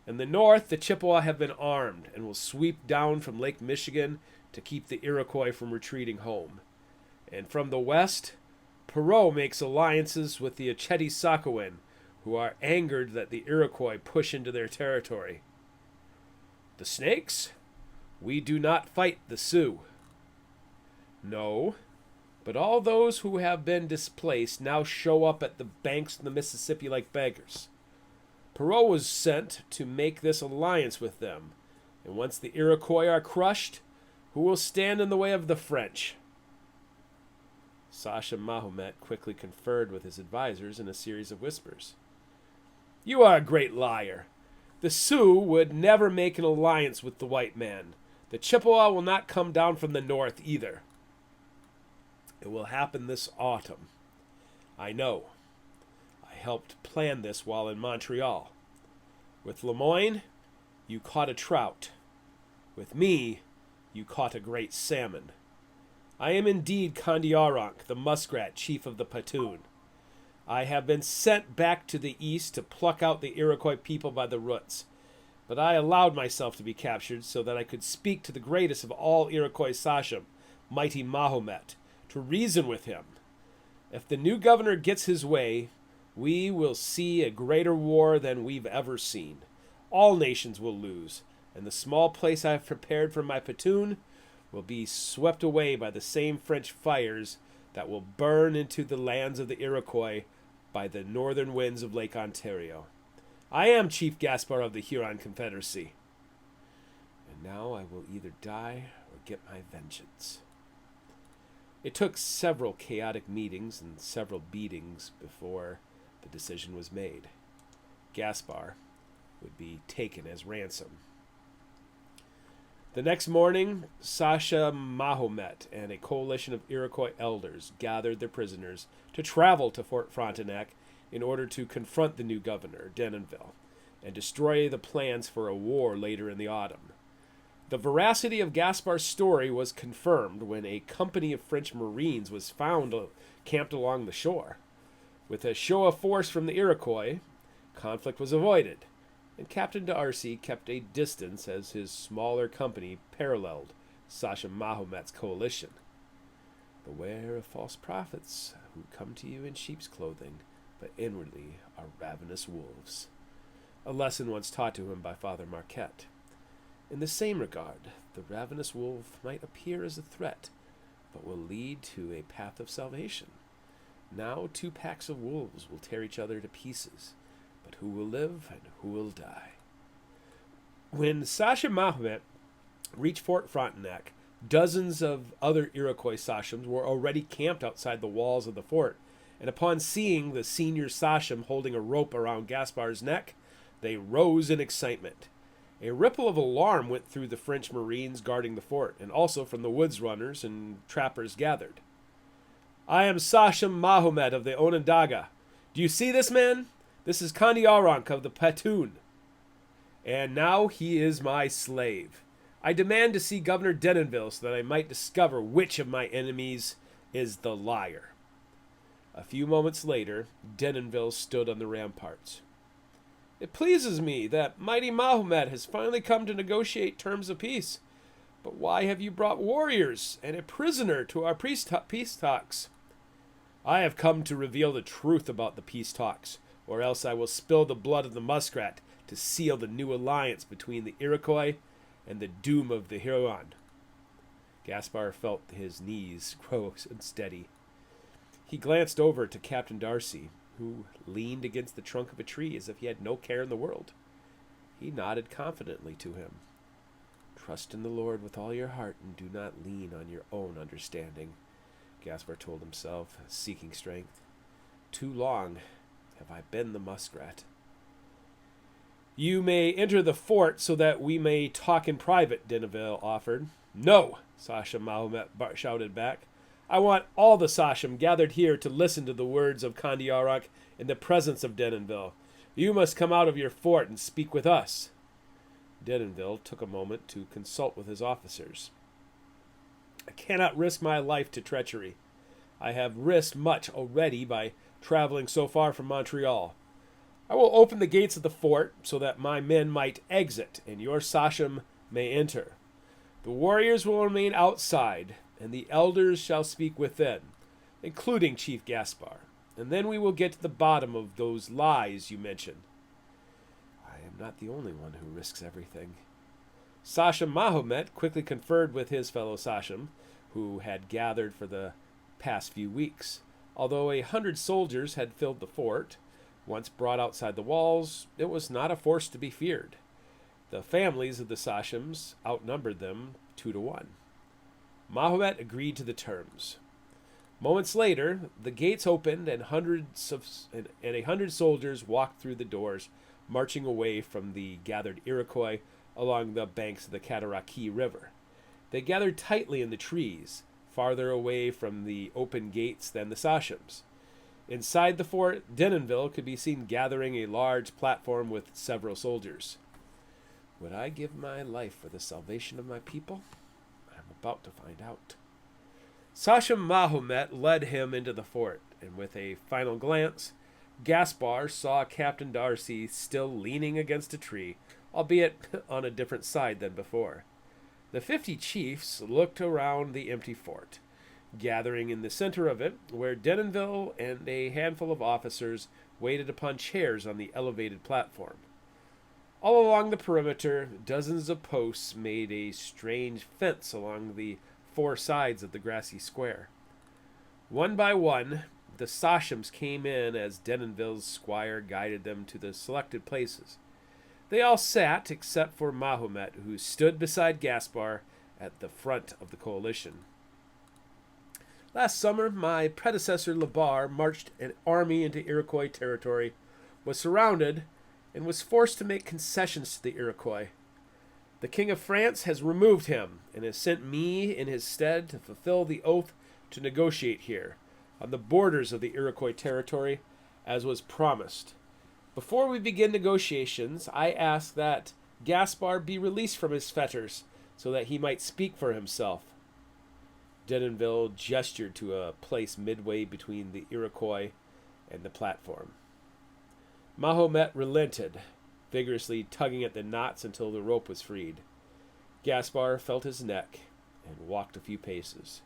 In the north, the Chippewa have been armed and will sweep down from Lake Michigan to keep the Iroquois from retreating home. And from the west, Perot makes alliances with the Oceti-Sakowin, who are angered that the Iroquois push into their territory. The Snakes? We do not fight the Sioux." "No, but all those who have been displaced now show up at the banks of the Mississippi like beggars. Perot was sent to make this alliance with them, and once the Iroquois are crushed, who will stand in the way of the French?" Sachem Mahomet quickly conferred with his advisors in a series of whispers. "You are a great liar. The Sioux would never make an alliance with the white man. The Chippewa will not come down from the north either. It will happen this autumn. I know. I helped plan this while in Montreal. With Lemoyne, you caught a trout. With me, you caught a great salmon. I am indeed Kondiaronk, the muskrat, chief of the Patoon. I have been sent back to the east to pluck out the Iroquois people by the roots, but I allowed myself to be captured so that I could speak to the greatest of all Iroquois sachem, mighty Mahomet, to reason with him. If the new governor gets his way, we will see a greater war than we've ever seen. All nations will lose, and the small place I have prepared for my Patoon will be swept away by the same French fires that will burn into the lands of the Iroquois by the northern winds of Lake Ontario. I am Chief Gaspar of the Huron Confederacy. And now I will either die or get my vengeance." It took several chaotic meetings and several beatings before the decision was made. Gaspar would be taken as ransom. The next morning, Sachem Mahomet and a coalition of Iroquois elders gathered their prisoners to travel to Fort Frontenac in order to confront the new governor, Denonville, and destroy the plans for a war later in the autumn. The veracity of Gaspar's story was confirmed when a company of French Marines was found camped along the shore. With a show of force from the Iroquois, conflict was avoided, and Captain D'Arcy kept a distance as his smaller company paralleled Sachem Mahomet's coalition. "Beware of false prophets who come to you in sheep's clothing, but inwardly are ravenous wolves," a lesson once taught to him by Father Marquette. In the same regard, the ravenous wolf might appear as a threat, but will lead to a path of salvation. Now 2 packs of wolves will tear each other to pieces, but who will live and who will die? When Sachem Mahomet reached Fort Frontenac, dozens of other Iroquois sachems were already camped outside the walls of the fort, and upon seeing the senior sachem holding a rope around Gaspar's neck, they rose in excitement. A ripple of alarm went through the French Marines guarding the fort, and also from the woods runners and trappers gathered. "I am Sachem Mahomet of the Onondaga. Do you see this man? This is Kondiaronk of the Patoon. And now he is my slave. I demand to see Governor Denonville so that I might discover which of my enemies is the liar." A few moments later, Denonville stood on the ramparts. "It pleases me that mighty Mahomet has finally come to negotiate terms of peace. But why have you brought warriors and a prisoner to our peace talks?" "I have come to reveal the truth about the peace talks, or else I will spill the blood of the muskrat, to seal the new alliance between the Iroquois and the doom of the Huron. Gaspar felt his knees grow unsteady. He glanced over to Captain Darcy, who leaned against the trunk of a tree as if he had no care in the world. He nodded confidently to him. "Trust in the Lord with all your heart and do not lean on your own understanding," Gaspar told himself, seeking strength. "Too long have I been the muskrat." "You may enter the fort so that we may talk in private," Denonville offered. "No," Sachem Mahomet shouted back. "I want all the Sachem gathered here to listen to the words of Kondiaronk in the presence of Denonville. You must come out of your fort and speak with us." Denonville took a moment to consult with his officers. "I cannot risk my life to treachery. I have risked much already by traveling so far from Montreal. I will open the gates of the fort so that my men might exit and your Sachem may enter. The warriors will remain outside, and the elders shall speak within, including Chief Gaspar, and then we will get to the bottom of those lies you mentioned." "I am not the only one who risks everything." Sachem Mahomet quickly conferred with his fellow Sachem, who had gathered for the past few weeks. Although 100 soldiers had filled the fort, once brought outside the walls, it was not a force to be feared. The families of the Sachems outnumbered them 2 to 1. Mahomet agreed to the terms. Moments later, the gates opened and 100 soldiers walked through the doors, marching away from the gathered Iroquois along the banks of the Cataraqui River. They gathered tightly in the trees, farther away from the open gates than the Sachems. Inside the fort, Denonville could be seen gathering a large platform with several soldiers. Would I give my life for the salvation of my people? I'm about to find out. Sachem Mahomet led him into the fort, and with a final glance, Gaspar saw Captain Darcy still leaning against a tree, albeit on a different side than before. The 50 chiefs looked around the empty fort, gathering in the center of it, where Denonville and a handful of officers waited upon chairs on the elevated platform. All along the perimeter, dozens of posts made a strange fence along the 4 sides of the grassy square. One by one, the Sachems came in as Denonville's squire guided them to the selected places. They all sat except for Mahomet, who stood beside Gaspar at the front of the coalition. "Last summer, my predecessor LeSueur marched an army into Iroquois territory, was surrounded, and was forced to make concessions to the Iroquois. The King of France has removed him and has sent me in his stead to fulfill the oath to negotiate here, on the borders of the Iroquois territory, as was promised. Before we begin negotiations, I ask that Gaspar be released from his fetters so that he might speak for himself." Denonville gestured to a place midway between the Iroquois and the platform. Mahomet relented, vigorously tugging at the knots until the rope was freed. Gaspar felt his neck and walked a few paces.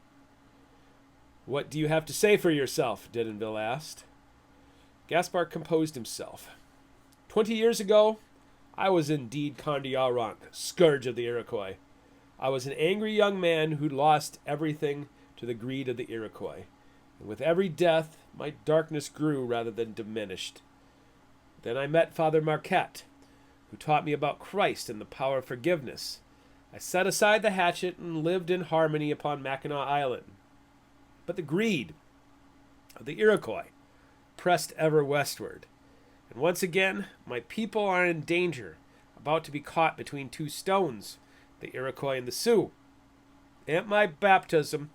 "What do you have to say for yourself?" Denonville asked. Gaspar composed himself. 20 years ago, I was indeed Kondiaronk, scourge of the Iroquois. I was an angry young man who lost everything to the greed of the Iroquois, and with every death, my darkness grew rather than diminished. Then I met Father Marquette, who taught me about Christ and the power of forgiveness. I set aside the hatchet and lived in harmony upon Mackinac Island. But the greed of the Iroquois pressed ever westward, and once again my people are in danger, about to be caught between 2 stones, the Iroquois and the Sioux. At my baptism,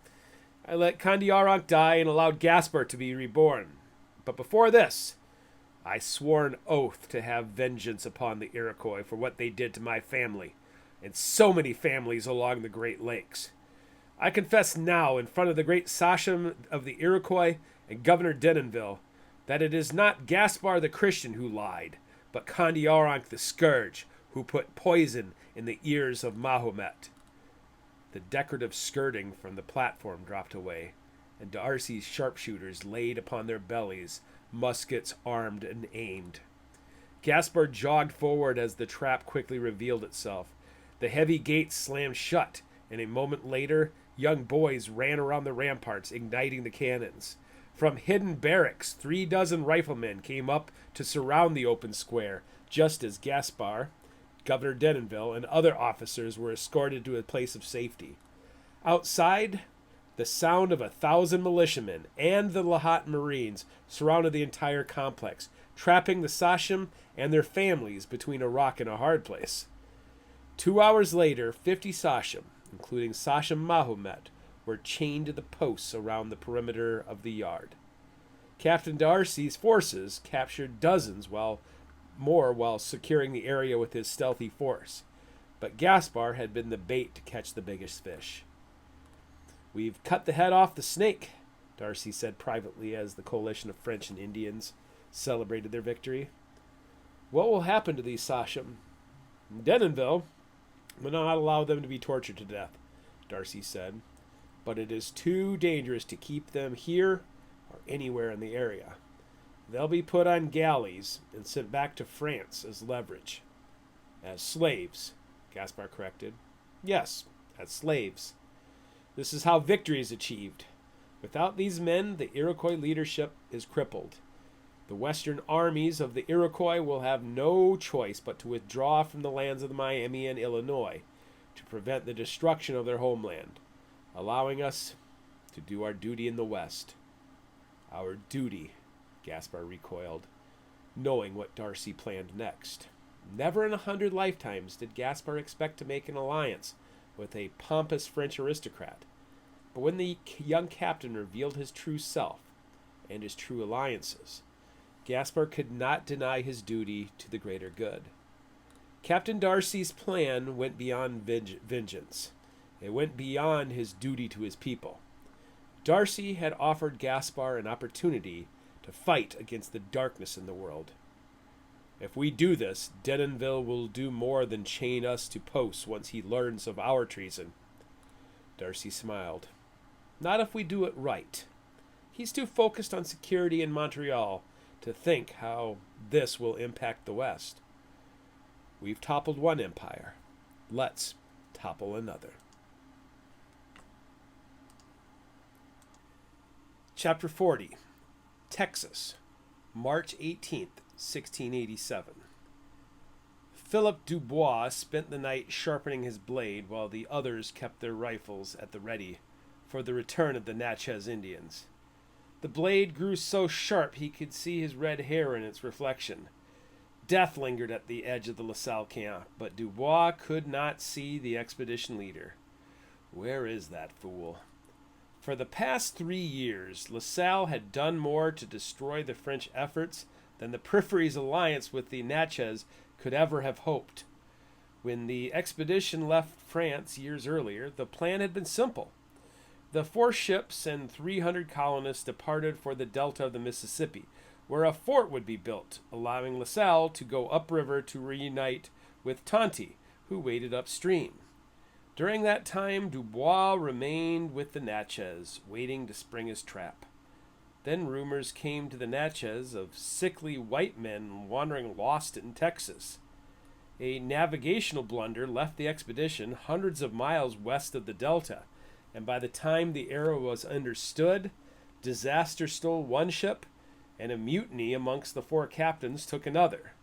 I let Kondiaronk die and allowed Gaspar to be reborn. But before this, I swore an oath to have vengeance upon the Iroquois for what they did to my family, and so many families along the Great Lakes. I confess now in front of the great Sachem of the Iroquois and Governor Denonville that it is not Gaspar the Christian who lied, but Kondiaronk the Scourge, who put poison in the ears of Mahomet." The decorative skirting from the platform dropped away, and Darcy's sharpshooters laid upon their bellies, muskets armed and aimed. Gaspar jogged forward as the trap quickly revealed itself. The heavy gates slammed shut, and a moment later, young boys ran around the ramparts, igniting the cannons. From hidden barracks, 36 riflemen came up to surround the open square, just as Gaspar, Governor Denonville, and other officers were escorted to a place of safety. Outside, the sound of 1,000 militiamen and the Lahat Marines surrounded the entire complex, trapping the Sachem and their families between a rock and a hard place. 2 hours later, 50 Sachem, including Sachem Mahomet, were chained to the posts around the perimeter of the yard. Captain Darcy's forces captured dozens while securing the area with his stealthy force. But Gaspar had been the bait to catch the biggest fish. "We've cut the head off the snake," Darcy said privately as the coalition of French and Indians celebrated their victory. "What will happen to these Sachem?" "Denonville will not allow them to be tortured to death," Darcy said. "But it is too dangerous to keep them here or anywhere in the area. They'll be put on galleys and sent back to France as leverage." "As slaves," Gaspar corrected. "Yes, as slaves. This is how victory is achieved. Without these men, the Iroquois leadership is crippled. The western armies of the Iroquois will have no choice but to withdraw from the lands of the Miami and Illinois to prevent the destruction of their homeland, allowing us to do our duty in the West." "Our duty," Gaspar recoiled, knowing what Darcy planned next. Never in 100 lifetimes did Gaspar expect to make an alliance with a pompous French aristocrat. But when the young captain revealed his true self and his true alliances, Gaspar could not deny his duty to the greater good. Captain Darcy's plan went beyond vengeance. It went beyond his duty to his people. Darcy had offered Gaspar an opportunity to fight against the darkness in the world. "If we do this, Denonville will do more than chain us to posts once he learns of our treason." Darcy smiled. "Not if we do it right. He's too focused on security in Montreal to think how this will impact the West. We've toppled one empire. Let's topple another." Chapter 40. Texas, March 18th, 1687. Philip Dubois spent the night sharpening his blade while the others kept their rifles at the ready for the return of the Natchez Indians. The blade grew so sharp he could see his red hair in its reflection. Death lingered at the edge of the LaSalle camp, but Dubois could not see the expedition leader. Where is that fool? For the past 3 years, LaSalle had done more to destroy the French efforts than the Periphery's alliance with the Natchez could ever have hoped. When the expedition left France years earlier, the plan had been simple. The 4 ships and 300 colonists departed for the delta of the Mississippi, where a fort would be built, allowing LaSalle to go upriver to reunite with Tonty, who waited upstream. During that time, Dubois remained with the Natchez, waiting to spring his trap. Then rumors came to the Natchez of sickly white men wandering lost in Texas. A navigational blunder left the expedition hundreds of miles west of the delta, and by the time the error was understood, disaster stole one ship, and a mutiny amongst the 4 captains took another.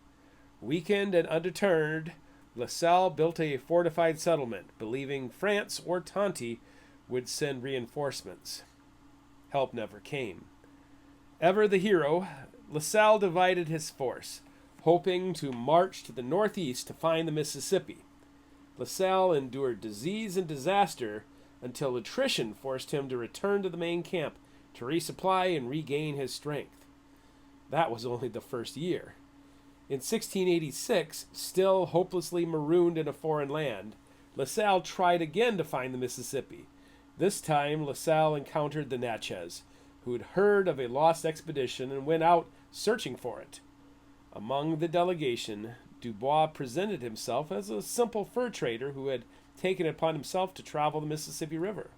Weakened and undeterred, LaSalle built a fortified settlement, believing France or Tonty would send reinforcements. Help never came. Ever the hero, LaSalle divided his force, hoping to march to the northeast to find the Mississippi. LaSalle endured disease and disaster until attrition forced him to return to the main camp to resupply and regain his strength. That was only the first year. In 1686, still hopelessly marooned in a foreign land, LaSalle tried again to find the Mississippi. This time, LaSalle encountered the Natchez, who had heard of a lost expedition and went out searching for it. Among the delegation, Dubois presented himself as a simple fur trader who had taken it upon himself to travel the Mississippi River.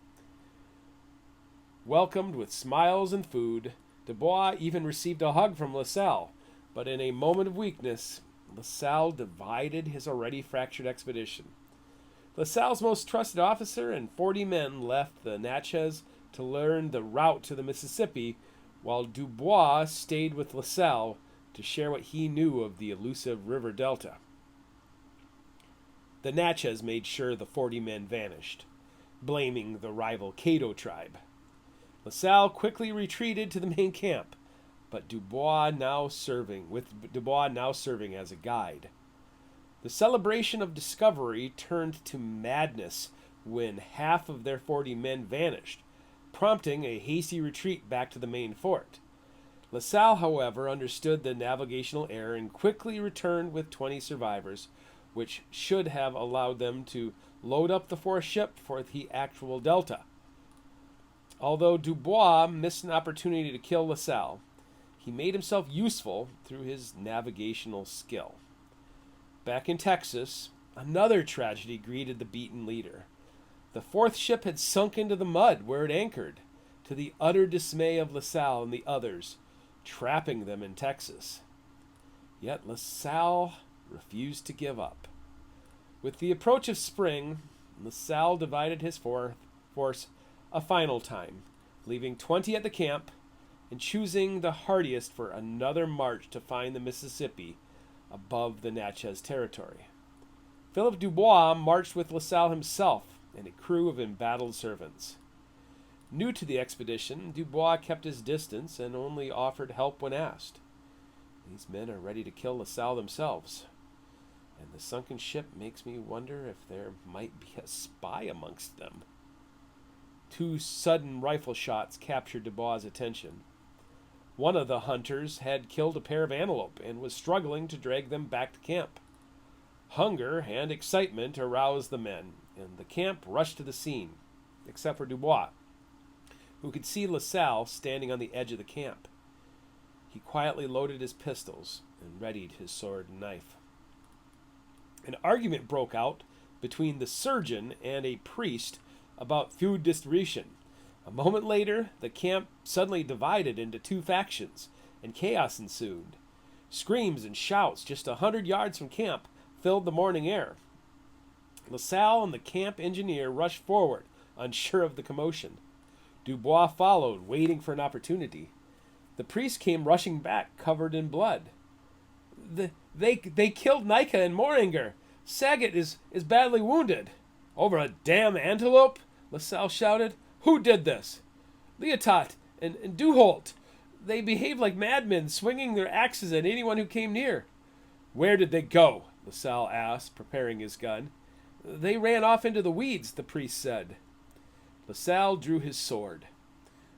Welcomed with smiles and food, Dubois even received a hug from LaSalle, but in a moment of weakness, LaSalle divided his already fractured expedition. LaSalle's most trusted officer and 40 men left the Natchez to learn the route to the Mississippi, while Dubois stayed with LaSalle to share what he knew of the elusive river delta. The Natchez made sure the 40 men vanished, blaming the rival Caddo tribe. LaSalle quickly retreated to the main camp, but Dubois now serving as a guide. The celebration of discovery turned to madness when half of their 40 men vanished, prompting a hasty retreat back to the main fort. LaSalle, however, understood the navigational error and quickly returned with 20 survivors, which should have allowed them to load up the fourth ship for the actual delta. Although Dubois missed an opportunity to kill LaSalle, he made himself useful through his navigational skill. Back in Texas, another tragedy greeted the beaten leader. The fourth ship had sunk into the mud where it anchored, to the utter dismay of LaSalle and the others, trapping them in Texas. Yet LaSalle refused to give up. With the approach of spring, LaSalle divided his force a final time, leaving 20 at the camp and choosing the hardiest for another march to find the Mississippi above the Natchez territory. Philip Dubois marched with LaSalle himself and a crew of embattled servants. New to the expedition, Dubois kept his distance and only offered help when asked. These men are ready to kill LaSalle themselves, and the sunken ship makes me wonder if there might be a spy amongst them. 2 sudden rifle shots captured Dubois' attention. One of the hunters had killed a pair of antelope and was struggling to drag them back to camp. Hunger and excitement aroused the men, and the camp rushed to the scene, except for Dubois, who could see LaSalle standing on the edge of the camp. He quietly loaded his pistols and readied his sword and knife. An argument broke out between the surgeon and a priest about food distribution. A moment later, the camp suddenly divided into 2 factions, and chaos ensued. Screams and shouts just 100 yards from camp filled the morning air. LaSalle and the camp engineer rushed forward, unsure of the commotion. Dubois followed, waiting for an opportunity. The priest came rushing back, covered in blood. They killed Nika and Moringer. Saget is badly wounded. Over a damn antelope? LaSalle shouted. Who did this? Leotot and Duholt. They behaved like madmen, swinging their axes at anyone who came near. Where did they go? LaSalle asked, preparing his gun. They ran off into the weeds, the priest said. LaSalle drew his sword.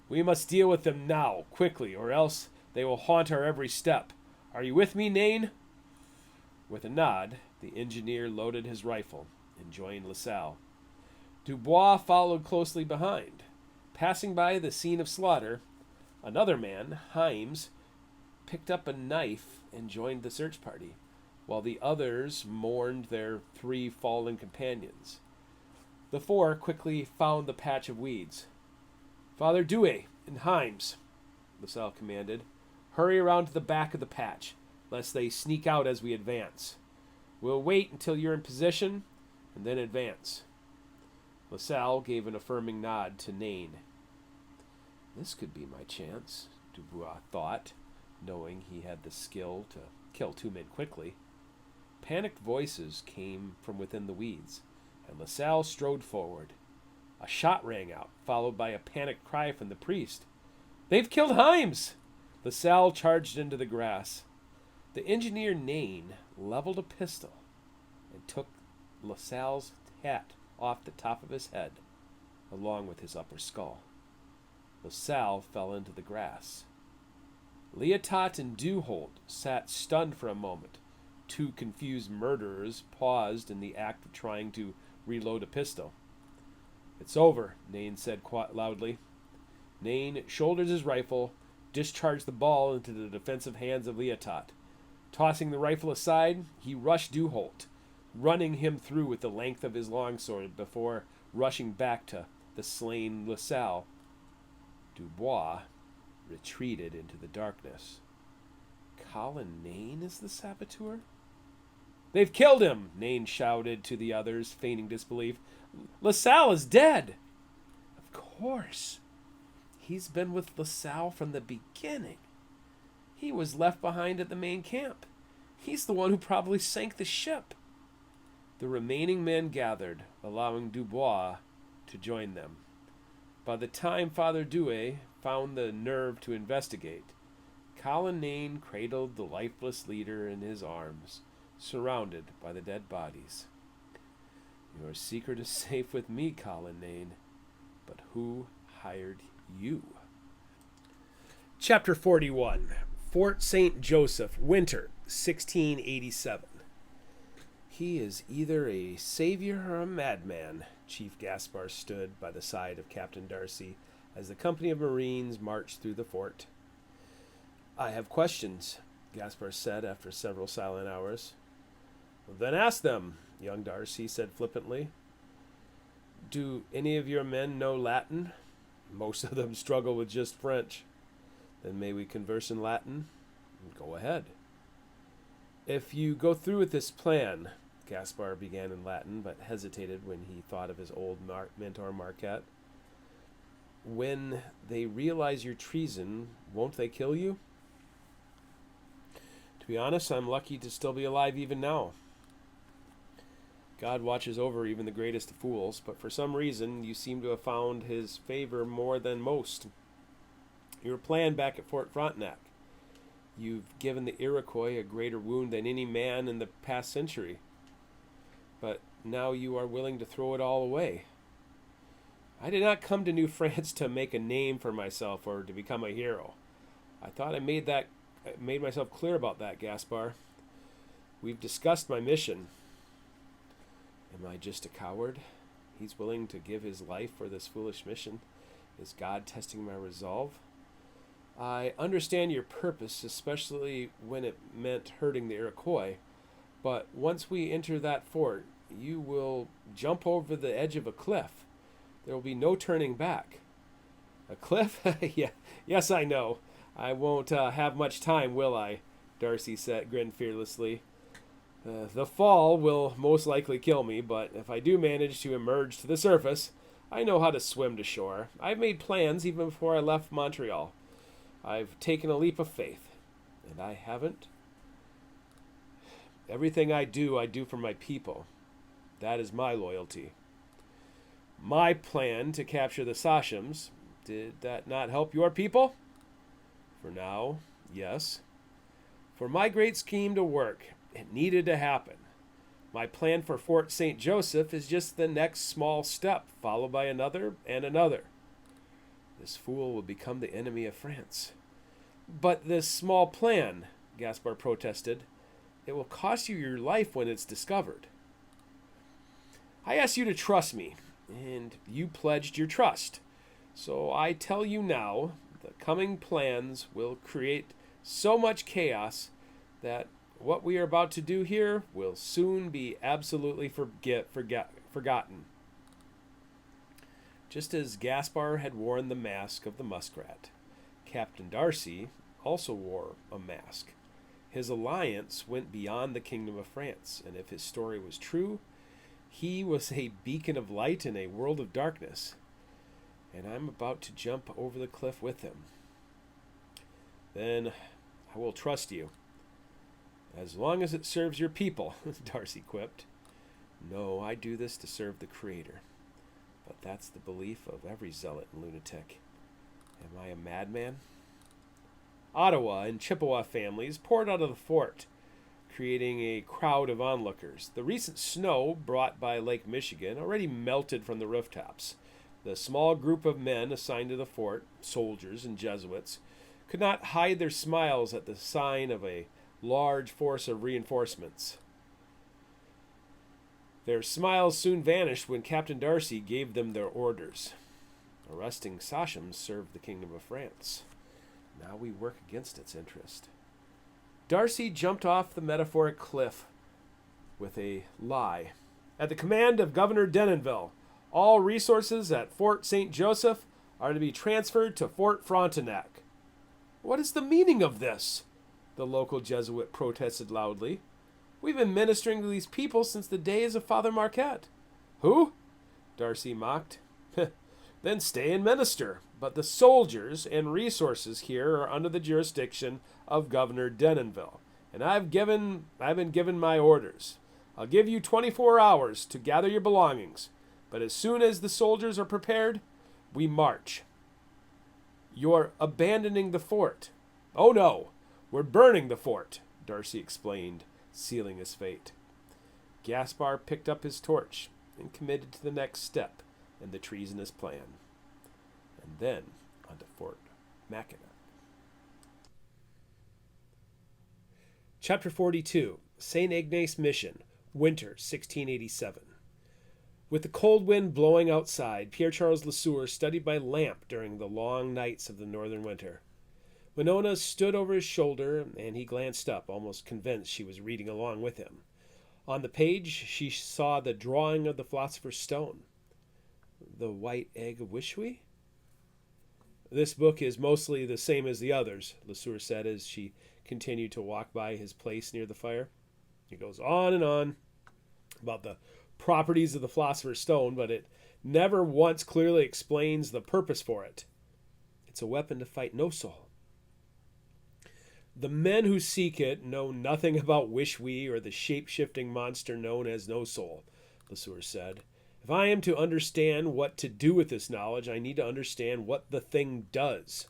We must deal with them now, quickly, or else they will haunt our every step. Are you with me, Nain? With a nod, the engineer loaded his rifle and joined LaSalle. Dubois followed closely behind. Passing by the scene of slaughter, another man, Himes, picked up a knife and joined the search party, while the others mourned their 3 fallen companions. The 4 quickly found the patch of weeds. Father Douay and Himes, LaSalle commanded, hurry around to the back of the patch, lest they sneak out as we advance. We'll wait until you're in position, and then advance. LaSalle gave an affirming nod to Nain. This could be my chance, Dubois thought, knowing he had the skill to kill 2 men quickly. Panicked voices came from within the weeds, and LaSalle strode forward. A shot rang out, followed by a panicked cry from the priest. They've killed Himes! LaSalle charged into the grass. The engineer Nain leveled a pistol and took LaSalle's hat off the top of his head, along with his upper skull. LaSalle fell into the grass. Leotot and Duholt sat stunned for a moment. 2 confused murderers paused in the act of trying to reload a pistol. It's over, Nain said loudly. Nain shouldered his rifle, discharged the ball into the defensive hands of Leotot. Tossing the rifle aside, he rushed Duholt, running him through with the length of his longsword before rushing back to the slain LaSalle. Dubois retreated into the darkness. Colin Nain is the saboteur? They've killed him, Nain shouted to the others, feigning disbelief. LaSalle is dead. Of course. He's been with LaSalle from the beginning. He was left behind at the main camp. He's the one who probably sank the ship. The remaining men gathered, allowing Dubois to join them. By the time Father Douay found the nerve to investigate, Colin Nain cradled the lifeless leader in his arms, surrounded by the dead bodies. Your secret is safe with me, Colin Nain, but who hired you? Chapter 41, Fort St. Joseph, winter, 1687. He is either a savior or a madman. Chief Gaspar stood by the side of Captain Darcy as the company of Marines marched through the fort. I have questions, Gaspar said after several silent hours. Then ask them, young Darcy said flippantly. Do any of your men know Latin? Most of them struggle with just French. Then may we converse in Latin? Go ahead. If you go through with this plan, Gaspar began in Latin, but hesitated when he thought of his old mentor Marquette. When they realize your treason, won't they kill you? To be honest, I'm lucky to still be alive even now. God watches over even the greatest of fools, but for some reason you seem to have found his favor more than most. Your plan back at Fort Frontenac. You've given the Iroquois a greater wound than any man in the past century. But now you are willing to throw it all away. I did not come to New France to make a name for myself or to become a hero. I thought I made myself clear about that, Gaspar. We've discussed my mission. Am I just a coward? He's willing to give his life for this foolish mission. Is God testing my resolve? I understand your purpose, especially when it meant hurting the Iroquois. But once we enter that fort, you will jump over the edge of a cliff. There will be no turning back. A cliff? Yeah, yes, I know. I won't have much time, will I? Darcy grinned fearlessly. The fall will most likely kill me, but if I do manage to emerge to the surface, I know how to swim to shore. I've made plans even before I left Montreal. I've taken a leap of faith, and I haven't. Everything I do for my people. That is my loyalty. My plan to capture the Sachams, did that not help your people? For now, yes. For my great scheme to work, it needed to happen. My plan for Fort St. Joseph is just the next small step, followed by another and another. This fool will become the enemy of France. But this small plan, Gaspar protested, it will cost you your life when it's discovered. I asked you to trust me, and you pledged your trust. So I tell you now, the coming plans will create so much chaos that what we are about to do here will soon be absolutely forgotten. Just as Gaspar had worn the mask of the muskrat, Captain Darcy also wore a mask. His alliance went beyond the Kingdom of France, and if his story was true, he was a beacon of light in a world of darkness. And I'm about to jump over the cliff with him. Then I will trust you. As long as it serves your people, Darcy quipped. No, I do this to serve the Creator. But that's the belief of every zealot and lunatic. Am I a madman? Ottawa and Chippewa families poured out of the fort, creating a crowd of onlookers. The recent snow brought by Lake Michigan already melted from the rooftops. The small group of men assigned to the fort, soldiers and Jesuits, could not hide their smiles at the sign of a large force of reinforcements. Their smiles soon vanished when Captain Darcy gave them their orders. Arresting Sachams served the Kingdom of France. Now we work against its interest. Darcy jumped off the metaphoric cliff with a lie. At the command of Governor Denonville, all resources at Fort St. Joseph are to be transferred to Fort Frontenac. What is the meaning of this? The local Jesuit protested loudly. We've been ministering to these people since the days of Father Marquette. Who? Darcy mocked. Then stay and minister. But the soldiers and resources here are under the jurisdiction of Governor Denonville, and I've been given my orders. I'll give you 24 hours to gather your belongings, but as soon as the soldiers are prepared, we march. You're abandoning the fort. Oh no, we're burning the fort, Darcy explained, sealing his fate. Gaspar picked up his torch and committed to the next step in the treasonous plan. And then onto Fort Mackinac. Chapter 42, St. Ignace Mission, Winter, 1687. With the cold wind blowing outside, Pierre-Charles LeSueur studied by lamp during the long nights of the northern winter. Winona stood over his shoulder, and he glanced up, almost convinced she was reading along with him. On the page, she saw the drawing of the Philosopher's Stone. The White Egg of Wishwe? This book is mostly the same as the others, LeSueur said as she continued to walk by his place near the fire. It goes on and on about the properties of the Philosopher's Stone, but it never once clearly explains the purpose for it. It's a weapon to fight no soul. The men who seek it know nothing about Wishwe or the shape-shifting monster known as No Soul, LeSueur said. If I am to understand what to do with this knowledge, I need to understand what the thing does.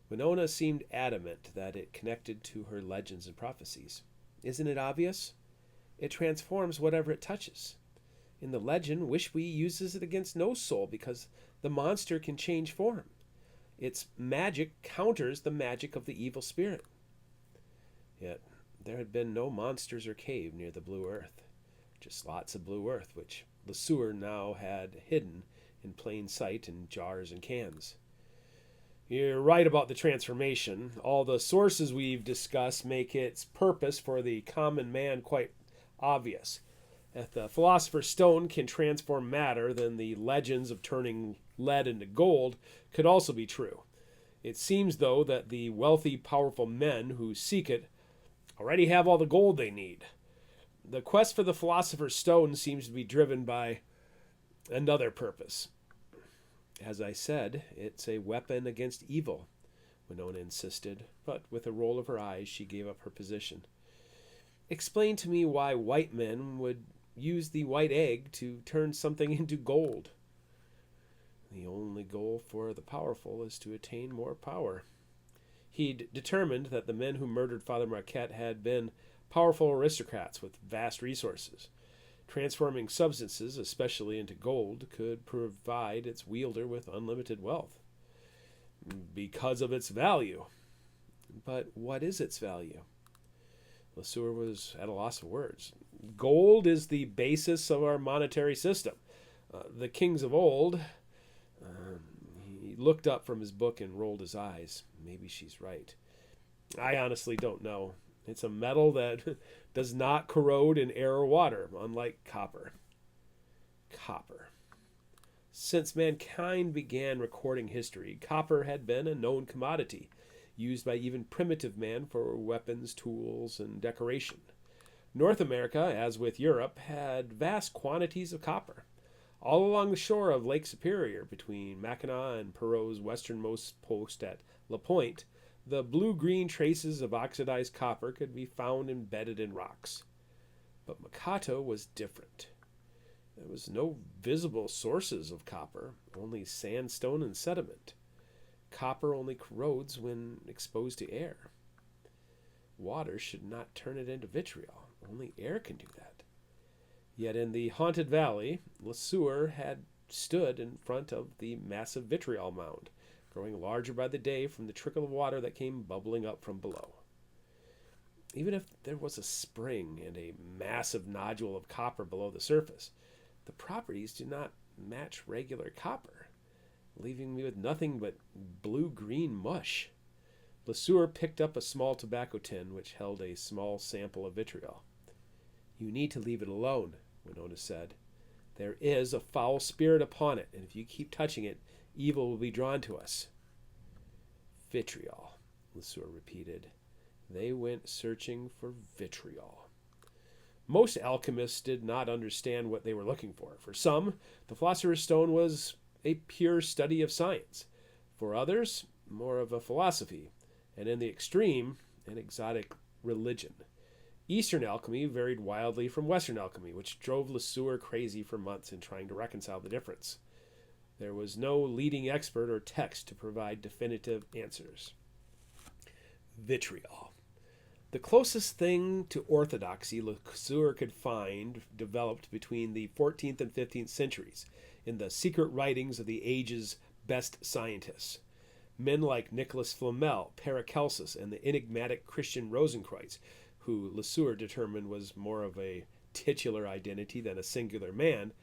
Winona seemed adamant that it connected to her legends and prophecies. Isn't it obvious? It transforms whatever it touches. In the legend, Wishwe uses it against No Soul because the monster can change form. Its magic counters the magic of the evil spirit. Yet there had been no monsters or cave near the Blue Earth, just lots of Blue Earth, which LeSueur now had hidden in plain sight in jars and cans. You're right about the transformation. All the sources we've discussed make its purpose for the common man quite obvious. If the Philosopher's Stone can transform matter, then the legends of turning lead into gold could also be true. It seems, though, that the wealthy, powerful men who seek it already have all the gold they need. The quest for the Philosopher's Stone seems to be driven by another purpose. As I said, it's a weapon against evil, Winona insisted, but with a roll of her eyes she gave up her position. Explain to me why white men would use the white egg to turn something into gold. The only goal for the powerful is to attain more power. He'd determined that the men who murdered Father Marquette had been powerful aristocrats with vast resources. Transforming substances, especially into gold, could provide its wielder with unlimited wealth. Because of its value. But what is its value? LeSueur was at a loss of words. Gold is the basis of our monetary system. The kings of old... He looked up from his book and rolled his eyes. Maybe she's right. I honestly don't know. It's a metal that does not corrode in air or water, unlike copper. Copper. Since mankind began recording history, copper had been a known commodity, used by even primitive man for weapons, tools, and decoration. North America, as with Europe, had vast quantities of copper. All along the shore of Lake Superior, between Mackinac and Perot's westernmost post at La Pointe, the blue-green traces of oxidized copper could be found embedded in rocks. But Makato was different. There was no visible sources of copper, only sandstone and sediment. Copper only corrodes when exposed to air. Water should not turn it into vitriol. Only air can do that. Yet in the haunted valley, LeSueur had stood in front of the massive vitriol mound, growing larger by the day from the trickle of water that came bubbling up from below. Even if there was a spring and a massive nodule of copper below the surface, the properties do not match regular copper, leaving me with nothing but blue-green mush. LeSueur picked up a small tobacco tin which held a small sample of vitriol. You need to leave it alone, Winona said. There is a foul spirit upon it, and if you keep touching it, evil will be drawn to us. Vitriol, LeSueur repeated. They went searching for vitriol. Most alchemists did not understand what they were looking for. For some, the philosopher's stone was a pure study of science. For others, more of a philosophy, and in the extreme, an exotic religion. Eastern alchemy varied wildly from Western alchemy, which drove LeSueur crazy for months in trying to reconcile the difference. There was no leading expert or text to provide definitive answers. Vitriol. The closest thing to orthodoxy LeSueur could find developed between the 14th and 15th centuries in the secret writings of the age's best scientists. Men like Nicholas Flamel, Paracelsus, and the enigmatic Christian Rosenkreuz, who LeSueur determined was more of a titular identity than a singular man,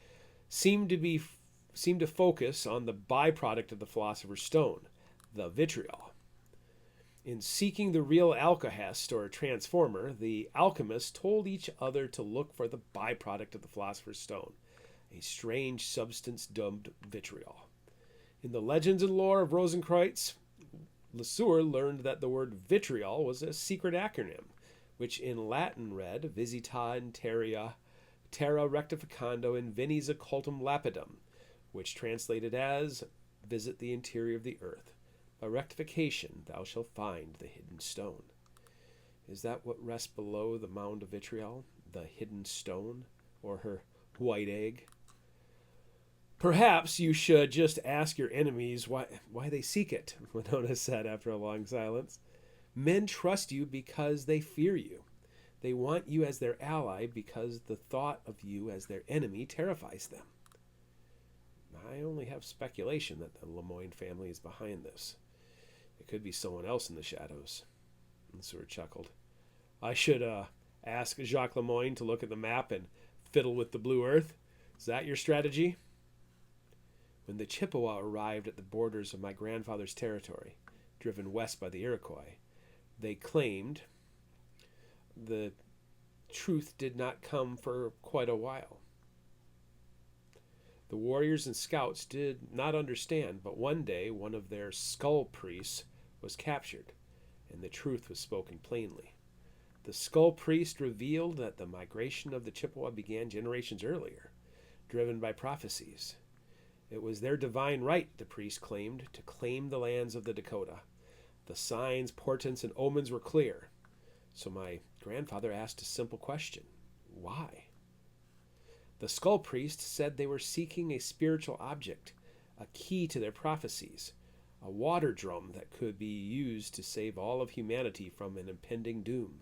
seemed to focus on the byproduct of the philosopher's stone, the vitriol. In seeking the real alkahest or transformer, the alchemists told each other to look for the byproduct of the philosopher's stone, a strange substance dubbed vitriol. In the legends and lore of Rosenkreuz, LeSueur learned that the word vitriol was a secret acronym, which in Latin read Visita in Terra Rectificando in Vinis Occultum Lapidum, which translated as Visit the interior of the earth. By rectification thou shalt find the hidden stone. Is that what rests below the mound of vitriol? The hidden stone? Or her white egg? Perhaps you should just ask your enemies why they seek it, Winona said after a long silence. Men trust you because they fear you. They want you as their ally because the thought of you as their enemy terrifies them. I only have speculation that the Lemoyne family is behind this. It could be someone else in the shadows. LeSueur chuckled. I should ask Jacques Lemoyne to look at the map and fiddle with the blue earth. Is that your strategy? When the Chippewa arrived at the borders of my grandfather's territory, driven west by the Iroquois, they claimed the truth did not come for quite a while. The warriors and scouts did not understand, but one day one of their skull priests was captured, and the truth was spoken plainly. The skull priest revealed that the migration of the Chippewa began generations earlier, driven by prophecies. It was their divine right, the priest claimed, to claim the lands of the Dakota. The signs, portents, and omens were clear. So my grandfather asked a simple question. Why? The skull priest said they were seeking a spiritual object, a key to their prophecies, a water drum that could be used to save all of humanity from an impending doom.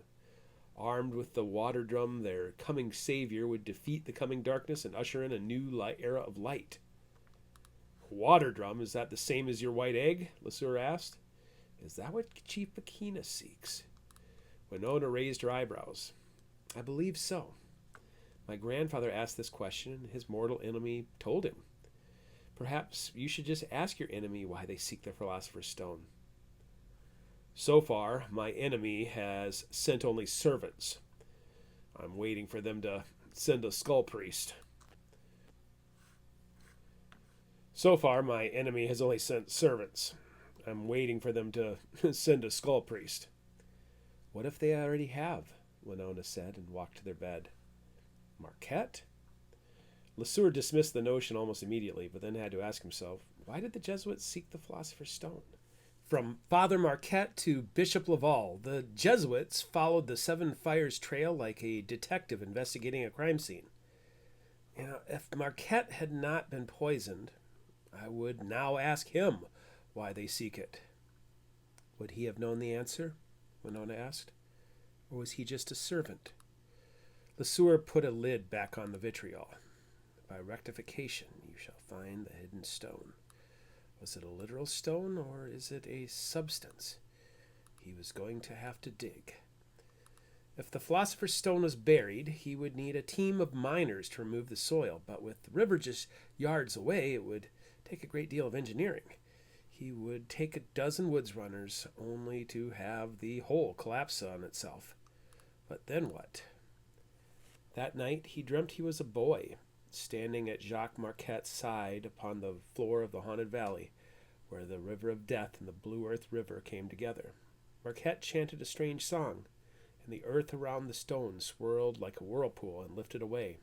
Armed with the water drum, their coming savior would defeat the coming darkness and usher in a new era of light. Water drum, is that the same as your white egg? LeSueur asked. Is that what Chief Bakina seeks? Winona raised her eyebrows. I believe so. My grandfather asked this question, and his mortal enemy told him. Perhaps you should just ask your enemy why they seek the philosopher's stone. So far, my enemy has sent only servants. I'm waiting for them to send a skull priest. So far, my enemy has only sent servants. I'm waiting for them to send a skull priest. What if they already have? Winona said and walked to their bed. Marquette? LeSueur dismissed the notion almost immediately, but then had to ask himself, why did the Jesuits seek the philosopher's stone? From Father Marquette to Bishop Laval, the Jesuits followed the Seven Fires Trail like a detective investigating a crime scene. If Marquette had not been poisoned, I would now ask him why they seek it. Would he have known the answer? Winona asked. Or was he just a servant? LeSueur put a lid back on the vitriol. By rectification you shall find the hidden stone. Was it a literal stone, or is it a substance? He was going to have to dig. If the philosopher's stone was buried, he would need a team of miners to remove the soil, but with the river just yards away, it would take a great deal of engineering. He would take a dozen woods runners only to have the hole collapse on itself. But then what? That night he dreamt he was a boy, standing at Jacques Marquette's side upon the floor of the haunted valley, where the river of death and the blue earth river came together. Marquette chanted a strange song, and the earth around the stone swirled like a whirlpool and lifted away,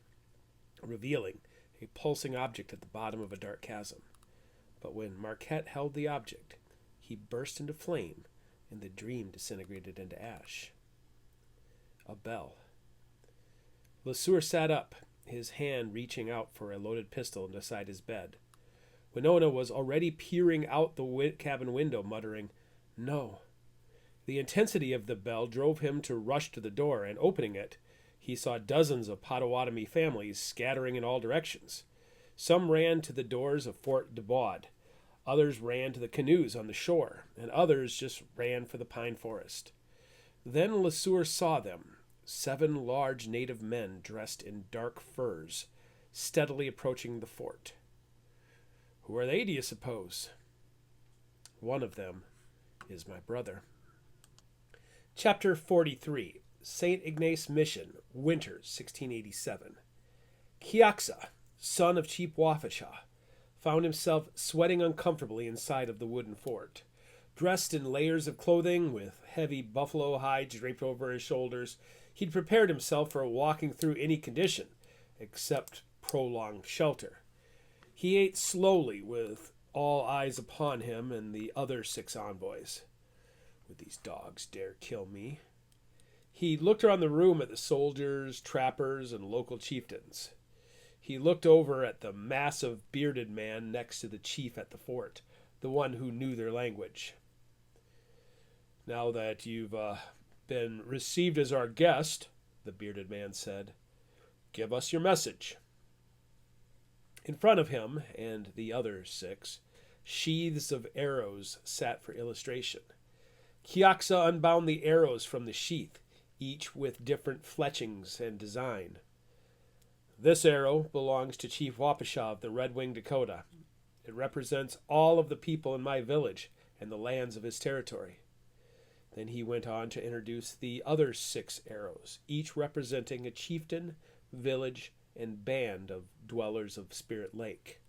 revealing a pulsing object at the bottom of a dark chasm. But when Marquette held the object, he burst into flame, and the dream disintegrated into ash. A bell. LeSueur sat up, his hand reaching out for a loaded pistol beside his bed. Winona was already peering out the cabin window, muttering, "No." The intensity of the bell drove him to rush to the door, and opening it, he saw dozens of Potawatomi families scattering in all directions. Some ran to the doors of Fort Bois, others ran to the canoes on the shore, and others just ran for the pine forest. Then LeSueur saw them, 7 large native men dressed in dark furs, steadily approaching the fort. "Who are they, do you suppose?" "One of them is my brother." Chapter 43, St. Ignace Mission, Winter, 1687. Kiaksa, son of Chief Waukesha, found himself sweating uncomfortably inside of the wooden fort. Dressed in layers of clothing, with heavy buffalo hides draped over his shoulders, he'd prepared himself for walking through any condition, except prolonged shelter. He ate slowly, with all eyes upon him and the other 6 envoys. "Would these dogs dare kill me?" He looked around the room at the soldiers, trappers, and local chieftains. He looked over at the massive bearded man next to the chief at the fort, the one who knew their language. "Now that you've been received as our guest," the bearded man said, "give us your message." In front of him and the other 6, sheaths of arrows sat for illustration. Kiaksa unbound the arrows from the sheath, each with different fletchings and design. "This arrow belongs to Chief Waukesha of the Red Wing Dakota. It represents all of the people in my village and the lands of his territory." Then he went on to introduce the other 6 arrows, each representing a chieftain, village, and band of dwellers of Spirit Lake.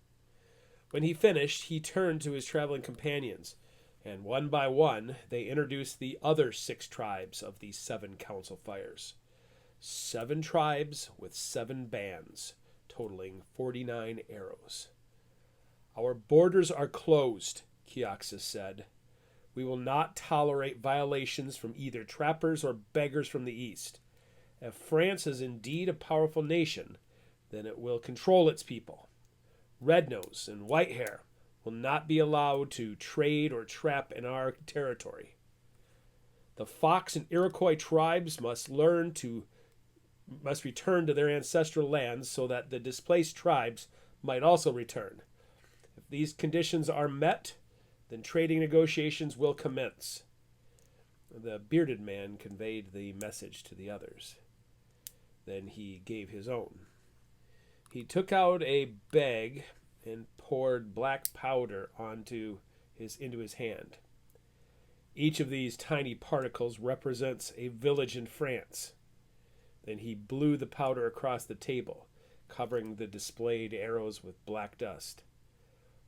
When he finished, he turned to his traveling companions, and one by one they introduced the other 6 tribes of the 7 council fires. 7 tribes with 7 bands, totaling 49 arrows. "Our borders are closed," Kiaksa said. "We will not tolerate violations from either trappers or beggars from the east. If France is indeed a powerful nation, then it will control its people. Red Nose and White Hair will not be allowed to trade or trap in our territory. The Fox and Iroquois tribes must return to their ancestral lands so that the displaced tribes might also return. If these conditions are met, then trading negotiations will commence." The bearded man conveyed the message to the others. Then he gave his own. He took out a bag and poured black powder into his hand. "Each of these tiny particles represents a village in France." Then he blew the powder across the table, covering the displayed arrows with black dust.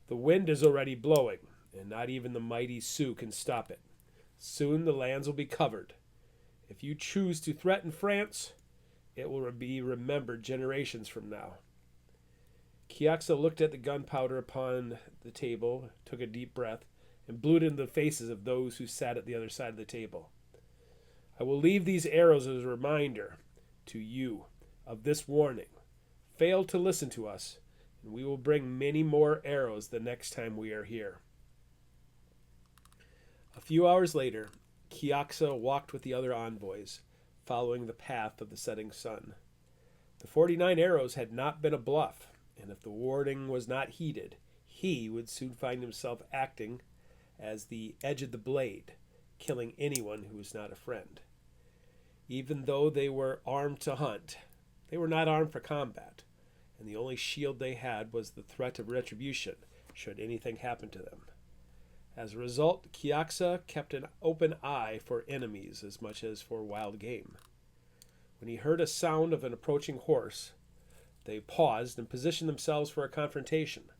"The wind is already blowing, and not even the mighty Sioux can stop it. Soon the lands will be covered. If you choose to threaten France, it will be remembered generations from now." Kiaksa looked at the gunpowder upon the table, took a deep breath, and blew it in the faces of those who sat at the other side of the table. "I will leave these arrows as a reminder to you of this warning. Fail to listen to us, and we will bring many more arrows the next time we are here." A few hours later, Kiaksa walked with the other envoys, following the path of the setting sun. The 49 arrows had not been a bluff, and if the warning was not heeded, he would soon find himself acting as the edge of the blade, killing anyone who was not a friend. Even though they were armed to hunt, they were not armed for combat, and the only shield they had was the threat of retribution should anything happen to them. As a result, Kiaksa kept an open eye for enemies as much as for wild game. When he heard a sound of an approaching horse, they paused and positioned themselves for a confrontation.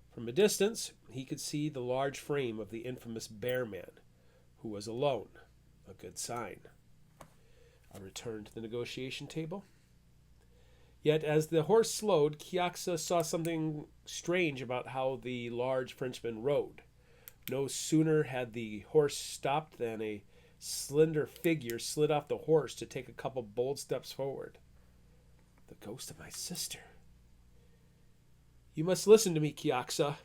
From a distance, he could see the large frame of the infamous Bear Man, who was alone, a good sign. return to the negotiation table. Yet as the horse slowed, Kiaxa saw something strange about how the large Frenchman rode. No sooner had the horse stopped than a slender figure slid off the horse to take a couple bold steps forward. The ghost of my sister. You must listen to me, Kiaxa.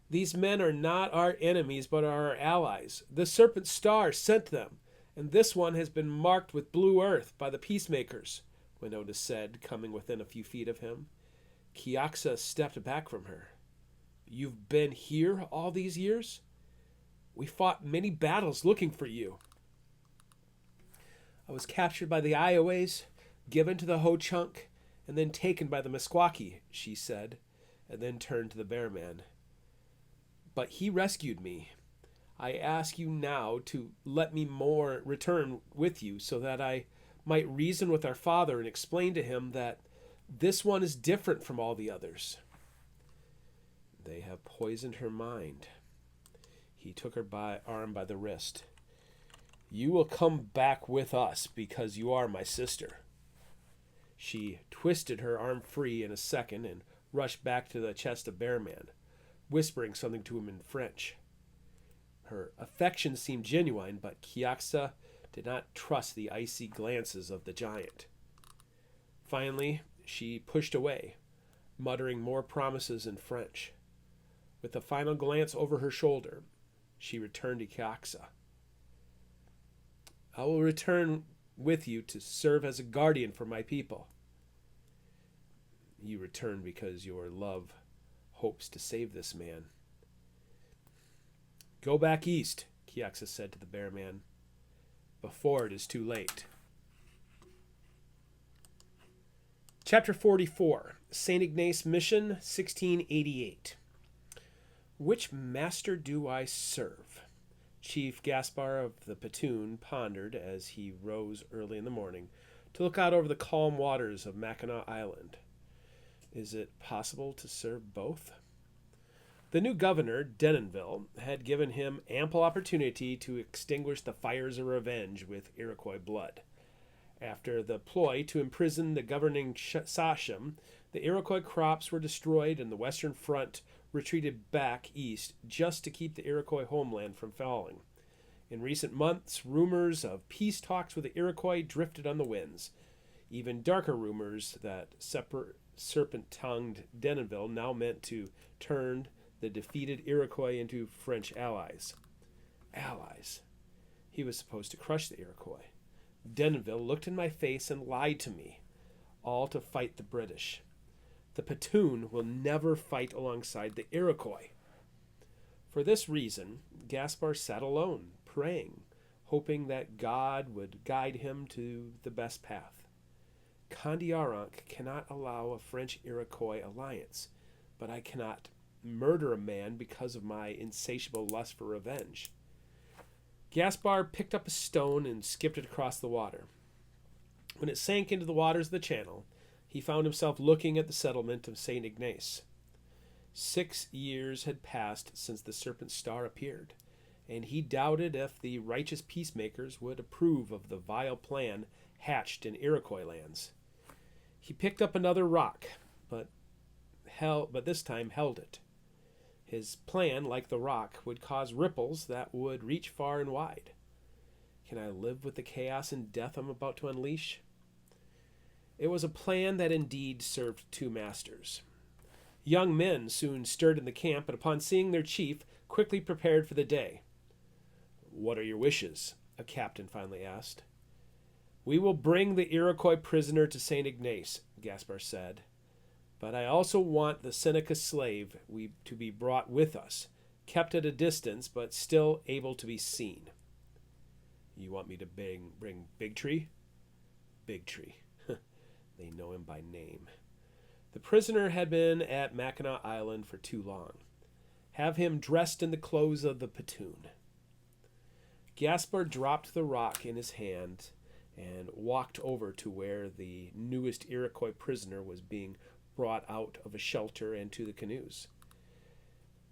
These men are not our enemies, but are our allies. The Serpent Star sent them, and this one has been marked with blue earth by the peacemakers, Winota said, coming within a few feet of him. Kiaxa stepped back from her. You've been here all these years? We fought many battles looking for you. I was captured by the Ioways, given to the Ho-Chunk, and then taken by the Meskwaki, she said, and then turned to the bear man. But he rescued me. I ask you now to let me return with you so that I might reason with our father and explain to him that this one is different from all the others. They have poisoned her mind. He took her arm by the wrist. You will come back with us because you are my sister. She twisted her arm free in a second and rushed back to the chest of Bearman, whispering something to him in French. Her affection seemed genuine, but Kiaxa did not trust the icy glances of the giant. Finally, she pushed away, muttering more promises in French. With a final glance over her shoulder, she returned to Kiaxa. I will return with you to serve as a guardian for my people. You return because your love hopes to save this man. Go back east, Kiaxa said to the bear man, before it is too late. Chapter 44, St. Ignace Mission, 1688. Which master do I serve? Chief Gaspar of the Patoon pondered as he rose early in the morning to look out over the calm waters of Mackinac Island. Is it possible to serve both? The new governor, Denonville, had given him ample opportunity to extinguish the fires of revenge with Iroquois blood. After the ploy to imprison the governing sachem, the Iroquois crops were destroyed and the Western Front retreated back east just to keep the Iroquois homeland from falling. In recent months, rumors of peace talks with the Iroquois drifted on the winds. Even darker rumors that serpent-tongued Denonville now meant to turn the defeated Iroquois into French allies. Allies. He was supposed to crush the Iroquois. Denonville looked in my face and lied to me, all to fight the British. The Patoon will never fight alongside the Iroquois. For this reason, Gaspar sat alone, praying, hoping that God would guide him to the best path. Kondiaronk cannot allow a French-Iroquois alliance, but I cannot murder a man because of my insatiable lust for revenge. Gaspar picked up a stone and skipped it across the water. When it sank into the waters of the channel, he found himself looking at the settlement of St. Ignace. 6 years had passed since the Serpent Star appeared, and he doubted if the righteous peacemakers would approve of the vile plan hatched in Iroquois lands. He picked up another rock, but this time held it. His plan, like the rock, would cause ripples that would reach far and wide. Can I live with the chaos and death I'm about to unleash? It was a plan that indeed served two masters. Young men soon stirred in the camp, and upon seeing their chief, quickly prepared for the day. What are your wishes? A captain finally asked. We will bring the Iroquois prisoner to St. Ignace, Gaspar said. But I also want the Seneca slave to be brought with us, kept at a distance, but still able to be seen. You want me to bring Big Tree? Big Tree. They know him by name. The prisoner had been at Mackinac Island for too long. Have him dressed in the clothes of the Patoon. Gaspar dropped the rock in his hand and walked over to where the newest Iroquois prisoner was being brought out of a shelter and to the canoes.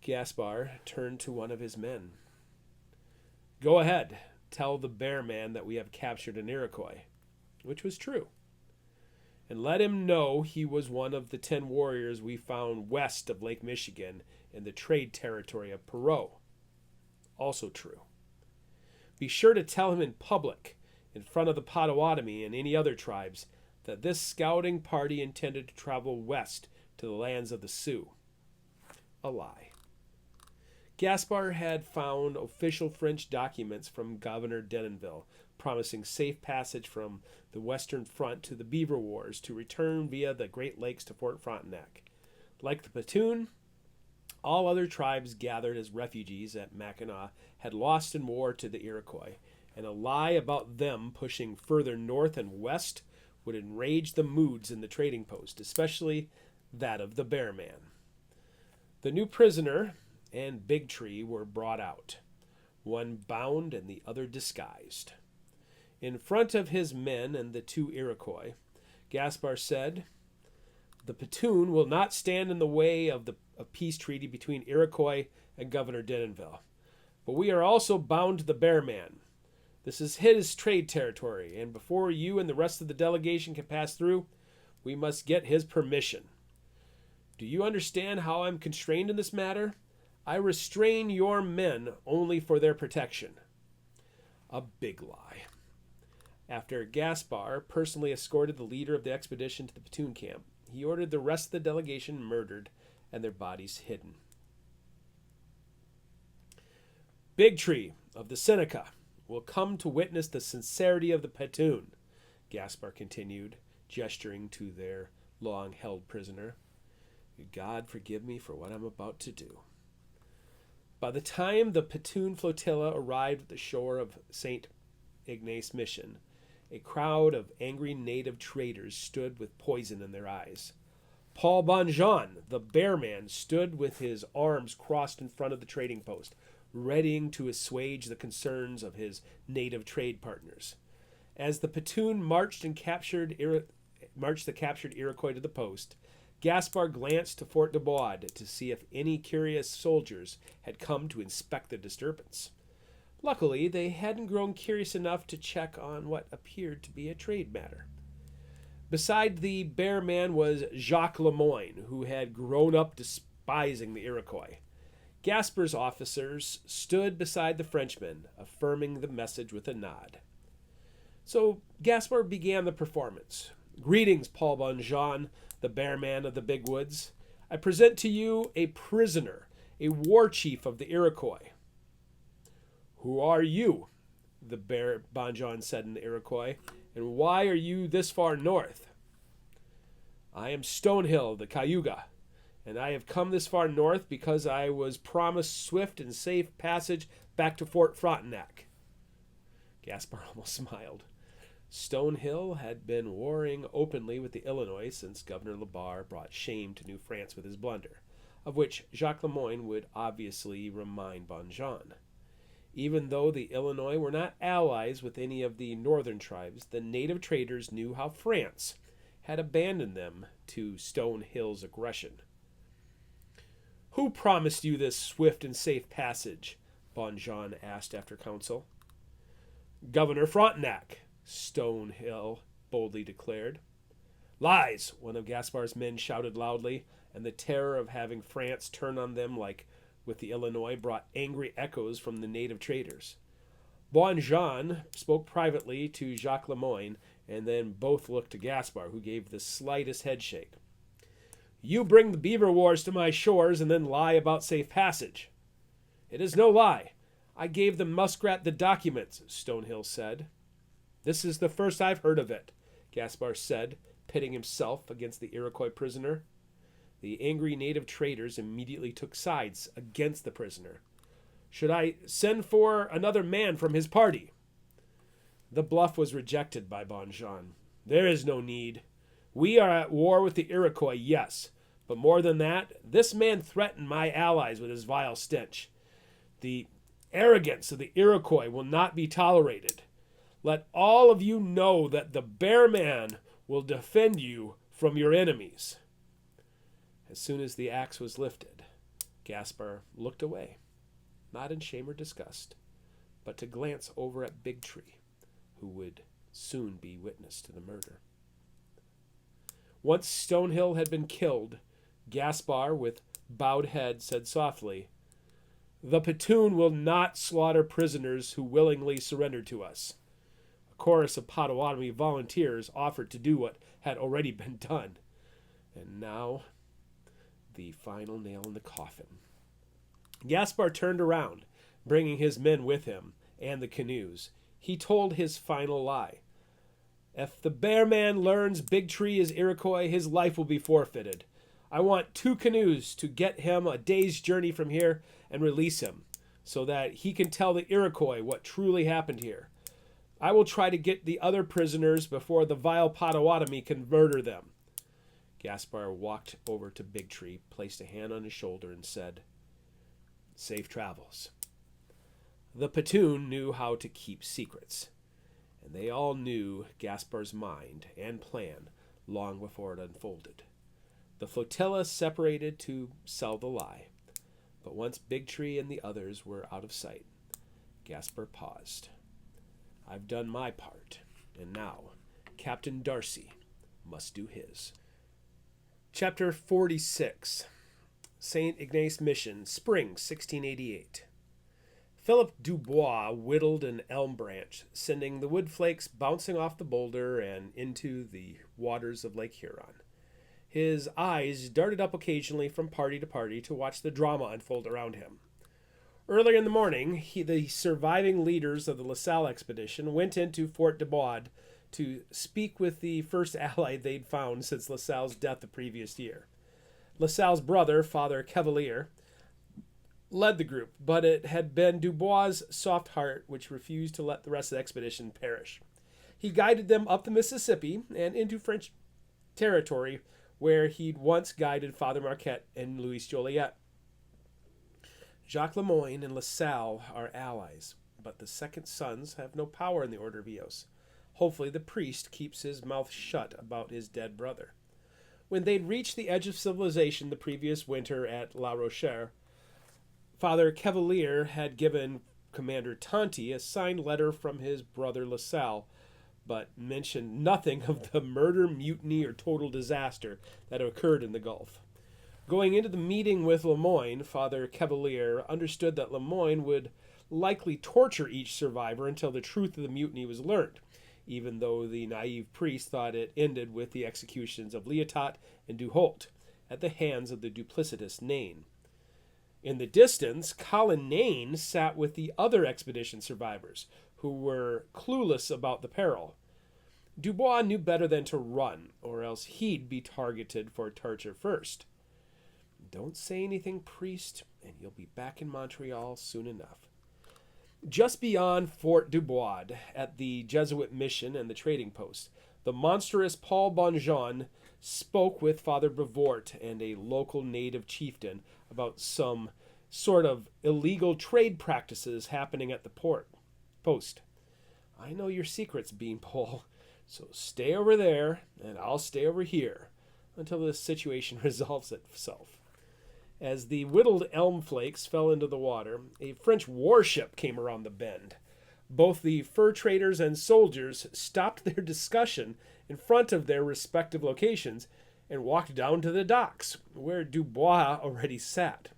Gaspar turned to one of his men. Go ahead, tell the bear man that we have captured an Iroquois. which was true. And let him know he was one of the 10 warriors we found west of Lake Michigan in the trade territory of Perot. Also true. Be sure to tell him in public, in front of the Potawatomi and any other tribes, that this scouting party intended to travel west to the lands of the Sioux. A lie. Gaspard had found official French documents from Governor Denonville promising safe passage from the Western Front to the Beaver Wars to return via the Great Lakes to Fort Frontenac. Like the Petun, all other tribes gathered as refugees at Mackinac had lost in war to the Iroquois, and a lie about them pushing further north and west would enrage the moods in the trading post, especially that of the Bear Man. The new prisoner and Big Tree were brought out, one bound and the other disguised. In front of his men and the 2 Iroquois, Gaspard said, "The Petun will not stand in the way of a peace treaty between Iroquois and Governor Denonville. But we are also bound to the Bear Man. This is his trade territory, and before you and the rest of the delegation can pass through, we must get his permission. Do you understand how I'm constrained in this matter? I restrain your men only for their protection." A big lie. After Gaspard personally escorted the leader of the expedition to the Petun camp, he ordered the rest of the delegation murdered and their bodies hidden. Big Tree of the Seneca will come to witness the sincerity of the Petun, Gaspard continued, gesturing to their long-held prisoner. God forgive me for what I'm about to do. By the time the Petun flotilla arrived at the shore of St. Ignace Mission, a crowd of angry native traders stood with poison in their eyes. Paul Bonjean, the Bear Man, stood with his arms crossed in front of the trading post, readying to assuage the concerns of his native trade partners. As the Petun marched the captured Iroquois to the post, Gaspard glanced to Fort de Bois to see if any curious soldiers had come to inspect the disturbance. Luckily, they hadn't grown curious enough to check on what appeared to be a trade matter. Beside the Bear Man was Jacques Lemoyne, who had grown up despising the Iroquois. Gaspard's officers stood beside the Frenchman, affirming the message with a nod. So Gaspard began the performance. "Greetings, Paul Bonjean, the Bear Man of the Big Woods. I present to you a prisoner, a war chief of the Iroquois." "Who are you?" the Bear Bonjean said in the Iroquois, "and why are you this far north?" "I am Stonehill, the Cayuga, and I have come this far north because I was promised swift and safe passage back to Fort Frontenac." Gaspard almost smiled. Stonehill had been warring openly with the Illinois since Governor LeBar brought shame to New France with his blunder, of which Jacques Lemoyne would obviously remind Bonjean. Even though the Illinois were not allies with any of the northern tribes, the native traders knew how France had abandoned them to Stonehill's aggression. "Who promised you this swift and safe passage?" Bonjean asked after council. "Governor Frontenac," Stonehill boldly declared. "Lies!" one of Gaspard's men shouted loudly, and the terror of having France turn on them like with the Illinois brought angry echoes from the native traders. Bonjean spoke privately to Jacques Lemoyne, and then both looked to Gaspard, who gave the slightest headshake. "You bring the Beaver Wars to my shores and then lie about safe passage." "It is no lie. I gave the muskrat the documents," Stonehill said. "This is the first I've heard of it," Gaspard said, pitting himself against the Iroquois prisoner. The angry native traders immediately took sides against the prisoner. "Should I send for another man from his party?" The bluff was rejected by Bonjean. "There is no need. We are at war with the Iroquois, yes, but more than that, this man threatened my allies with his vile stench. The arrogance of the Iroquois will not be tolerated. Let all of you know that the Bear Man will defend you from your enemies." As soon as the axe was lifted, Gaspard looked away, not in shame or disgust, but to glance over at Big Tree, who would soon be witness to the murder. Once Stonehill had been killed, Gaspar, with bowed head, said softly, "The platoon will not slaughter prisoners who willingly surrender to us." A chorus of Potawatomi volunteers offered to do what had already been done. And now, the final nail in the coffin. Gaspar turned around, bringing his men with him and the canoes. He told his final lie. "If the Bear Man learns Big Tree is Iroquois, his life will be forfeited. I want 2 canoes to get him a day's journey from here and release him, so that he can tell the Iroquois what truly happened here. I will try to get the other prisoners before the vile Potawatomi can murder them." Gaspar walked over to Big Tree, placed a hand on his shoulder, and said, "Safe travels." The platoon knew how to keep secrets, and they all knew Gaspar's mind and plan long before it unfolded. The flotilla separated to sell the lie, but once Big Tree and the others were out of sight, Gaspar paused. "I've done my part, and now Captain Darcy must do his." Chapter 46. St. Ignace Mission, Spring, 1688. Philip Dubois whittled an elm branch, sending the wood flakes bouncing off the boulder and into the waters of Lake Huron. His eyes darted up occasionally from party to party to watch the drama unfold around him. Early in the morning, the surviving leaders of the LaSalle expedition went into Fort Dubois to speak with the first ally they'd found since LaSalle's death the previous year. LaSalle's brother, Father Cavalier, led the group, but it had been Dubois' soft heart which refused to let the rest of the expedition perish. He guided them up the Mississippi and into French territory, where he'd once guided Father Marquette and Louis Joliet. Jacques Lemoyne and LaSalle are allies, but the second sons have no power in the Order of Eos. Hopefully the priest keeps his mouth shut about his dead brother. When they'd reached the edge of civilization the previous winter at La Rochelle, Father Cavalier had given Commander Tonti a signed letter from his brother LaSalle, but mentioned nothing of the murder, mutiny, or total disaster that occurred in the Gulf. Going into the meeting with Lemoyne, Father Cavalier understood that Lemoyne would likely torture each survivor until the truth of the mutiny was learned, even though the naive priest thought it ended with the executions of Liotot and Du Holt at the hands of the duplicitous Nain. In the distance, Colin Nain sat with the other expedition survivors, who were clueless about the peril. Dubois knew better than to run, or else he'd be targeted for torture first. "Don't say anything, priest, and you'll be back in Montreal soon enough." Just beyond Fort Dubois, at the Jesuit mission and the trading post, the monstrous Paul Bonjean spoke with Father Brevoort and a local native chieftain about some sort of illegal trade practices happening at the post. "I know your secrets, Beanpole, so stay over there, and I'll stay over here until the situation resolves itself." As the whittled elm flakes fell into the water, a French warship came around the bend. Both the fur traders and soldiers stopped their discussion in front of their respective locations and walked down to the docks, where Dubois already sat.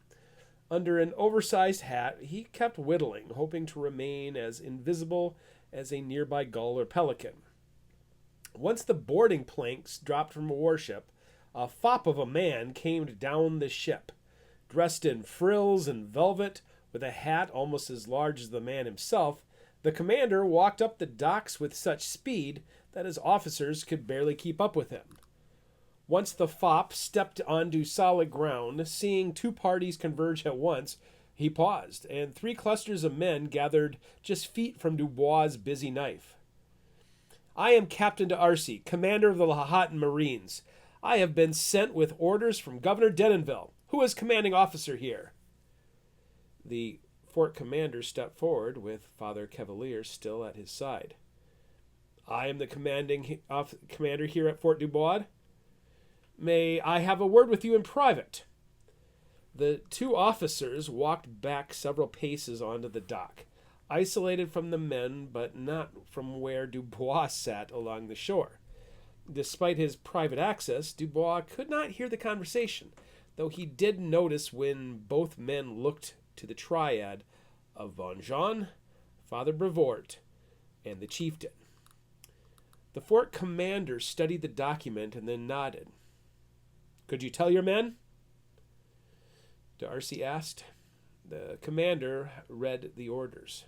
Under an oversized hat, he kept whittling, hoping to remain as invisible as a nearby gull or pelican. Once the boarding planks dropped from a warship, a fop of a man came down the ship. Dressed in frills and velvet, with a hat almost as large as the man himself, the commander walked up the docks with such speed that his officers could barely keep up with him. Once the fop stepped onto solid ground, seeing 2 parties converge at once, he paused, and 3 clusters of men gathered just feet from Dubois' busy knife. "I am Captain D'Arcy, commander of the Lahontan Marines. I have been sent with orders from Governor Denonville. Who is commanding officer here?" The fort commander stepped forward, with Father Cavalier still at his side. "I am the commander here at Fort Dubois. May I have a word with you in private?" The 2 officers walked back several paces onto the dock, isolated from the men, but not from where Dubois sat along the shore. Despite his private access, Dubois could not hear the conversation, though he did notice when both men looked to the triad of Bonjean, Father Brevoort, and the chieftain. The fort commander studied the document and then nodded. "Could you tell your men?" Darcy asked. The commander read the orders.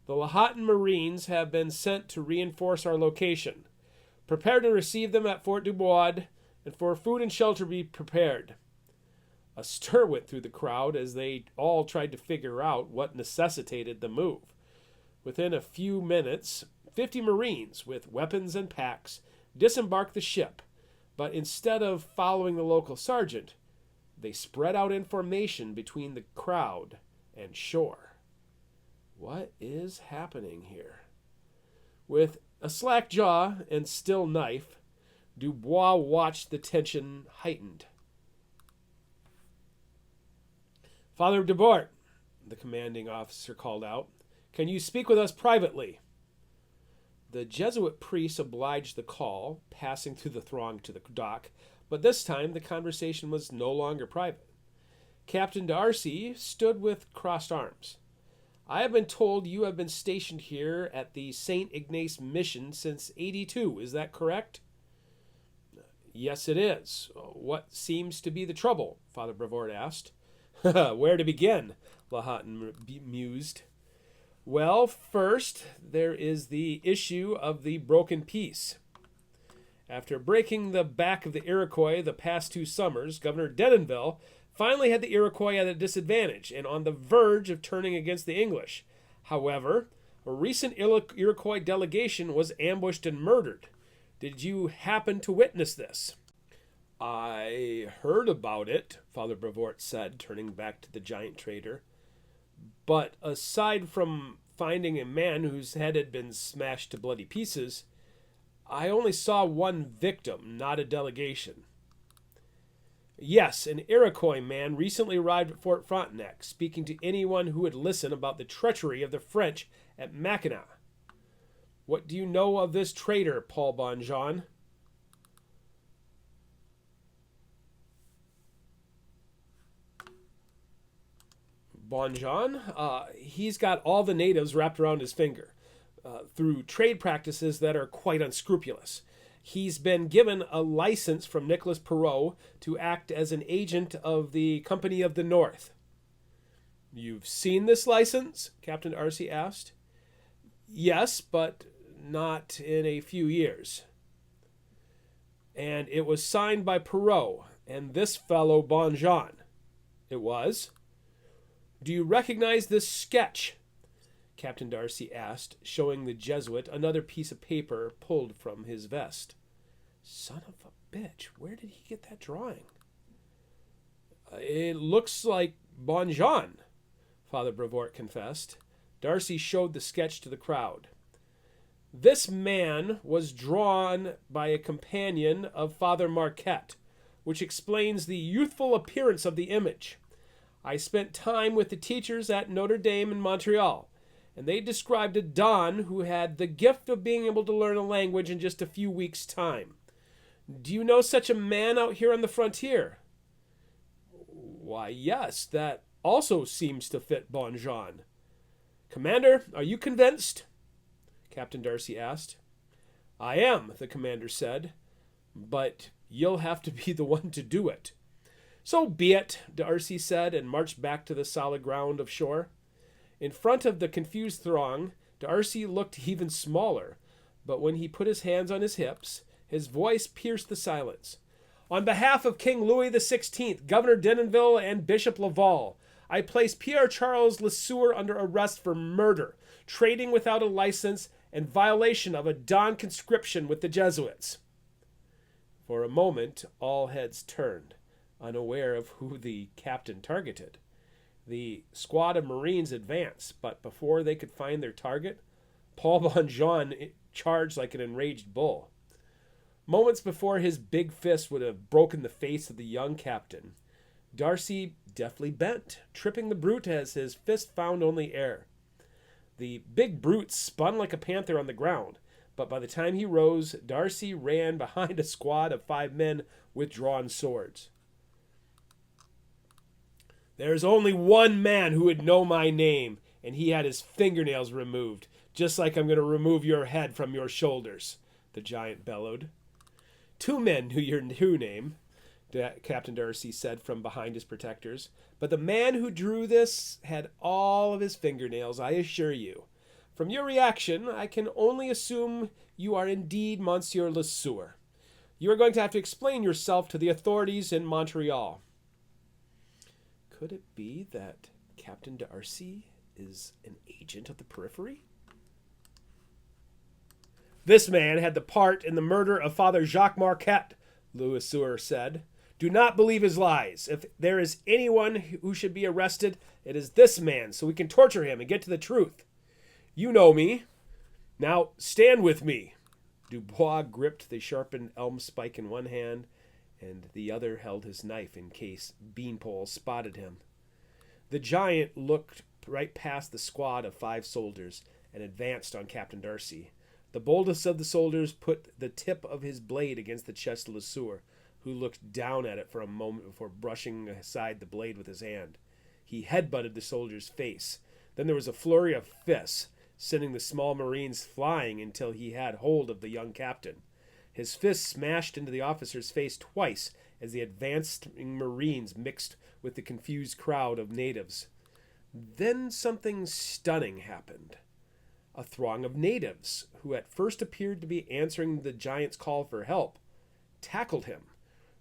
"The Lahatan Marines have been sent to reinforce our location. Prepare to receive them at Fort Dubois, and for food and shelter be prepared." A stir went through the crowd as they all tried to figure out what necessitated the move. Within a few minutes, 50 Marines with weapons and packs disembarked the ship, but instead of following the local sergeant, they spread out in formation between the crowd and shore. What is happening here? With a slack jaw and still knife, Dubois watched the tension heightened. "Father Brevoort," the commanding officer called out, "can you speak with us privately?" The Jesuit priest obliged the call, passing through the throng to the dock, but this time the conversation was no longer private. Captain Darcy stood with crossed arms. "I have been told you have been stationed here at the St. Ignace mission since '82. Is that correct?" "Yes, it is. What seems to be the trouble?" Father Brevoort asked. "Where to begin?" Lahatan mused. "Well, first, there is the issue of the broken peace. After breaking the back of the Iroquois the past 2 summers, Governor Denonville finally had the Iroquois at a disadvantage and on the verge of turning against the English. However, a recent Iroquois delegation was ambushed and murdered. Did you happen to witness this?" "I heard about it," Father Brevoort said, turning back to the giant trader. "But aside from finding a man whose head had been smashed to bloody pieces, I only saw one victim, not a delegation." "Yes, an Iroquois man recently arrived at Fort Frontenac, speaking to anyone who would listen about the treachery of the French at Mackinac. What do you know of this traitor, Paul Bonjean?" "Bonjean? He's got all the natives wrapped around his finger, through trade practices that are quite unscrupulous. He's been given a license from Nicolas Perrot to act as an agent of the Company of the North." "You've seen this license?" Captain Darcy asked. "Yes, but not in a few years." "And it was signed by Perrot and this fellow Bonjean?" "It was." "Do you recognize this sketch?" Captain Darcy asked, showing the Jesuit another piece of paper pulled from his vest. "Son of a bitch, where did he get that drawing?" "It looks like Bonjean," Father Brevoort confessed. Darcy showed the sketch to the crowd. "This man was drawn by a companion of Father Marquette, which explains the youthful appearance of the image. I spent time with the teachers at Notre Dame in Montreal, and they described a Don who had the gift of being able to learn a language in just a few weeks' time. Do you know such a man out here on the frontier?" "Why, yes, that also seems to fit Bonjean." "Commander, are you convinced?" Captain Darcy asked. "I am," the commander said, "but you'll have to be the one to do it." "So be it," Darcy said, and marched back to the solid ground of shore. In front of the confused throng, Darcy looked even smaller, but when he put his hands on his hips, his voice pierced the silence. "On behalf of King Louis XVI, Governor Denonville, and Bishop Laval, I place Pierre-Charles LeSueur under arrest for murder, trading without a license, and violation of a Don conscription with the Jesuits." For a moment, all heads turned, unaware of who the captain targeted. The squad of Marines advanced, but before they could find their target, Paul Bonjean charged like an enraged bull. Moments before his big fist would have broken the face of the young captain, Darcy deftly bent, tripping the brute as his fist found only air. The big brute spun like a panther on the ground, but by the time he rose, Darcy ran behind a squad of 5 men with drawn swords. "There's only one man who would know my name, and he had his fingernails removed, just like I'm going to remove your head from your shoulders," the giant bellowed. "2 men knew your true name," Captain Darcy said from behind his protectors, "but the man who drew this had all of his fingernails, I assure you. From your reaction, I can only assume you are indeed Monsieur LeSueur. You are going to have to explain yourself to the authorities in Montreal." Could it be that Captain Darcy is an agent of the periphery? "This man had the part in the murder of Father Jacques Marquette," LeSueur said. "Do not believe his lies. If there is anyone who should be arrested, it is this man, so we can torture him and get to the truth. You know me. Now stand with me." Dubois gripped the sharpened elm spike in one hand, and the other held his knife in case Beanpole spotted him. The giant looked right past the squad of 5 soldiers and advanced on Captain Darcy. The boldest of the soldiers put the tip of his blade against the chest of LeSueur, who looked down at it for a moment before brushing aside the blade with his hand. He headbutted the soldier's face. Then there was a flurry of fists, sending the small Marines flying until he had hold of the young captain. His fist smashed into the officer's face twice as the advancing Marines mixed with the confused crowd of natives. Then something stunning happened. A throng of natives, who at first appeared to be answering the giant's call for help, tackled him,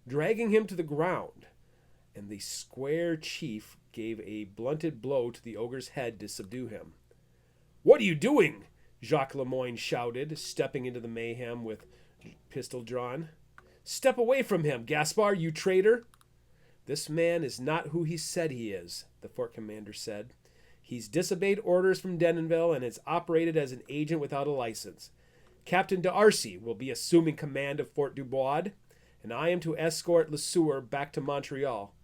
dragging him to the ground, and the square chief gave a blunted blow to the ogre's head to subdue him. "What are you doing?" Jacques Lemoyne shouted, stepping into the mayhem with pistol drawn. "Step away from him, Gaspard, you traitor!" "This man is not who he said he is," the fort commander said. "He's disobeyed orders from Denonville and has operated as an agent without a license. Captain D'Arcy will be assuming command of Fort Dubois, and I am to escort LeSueur back to Montreal.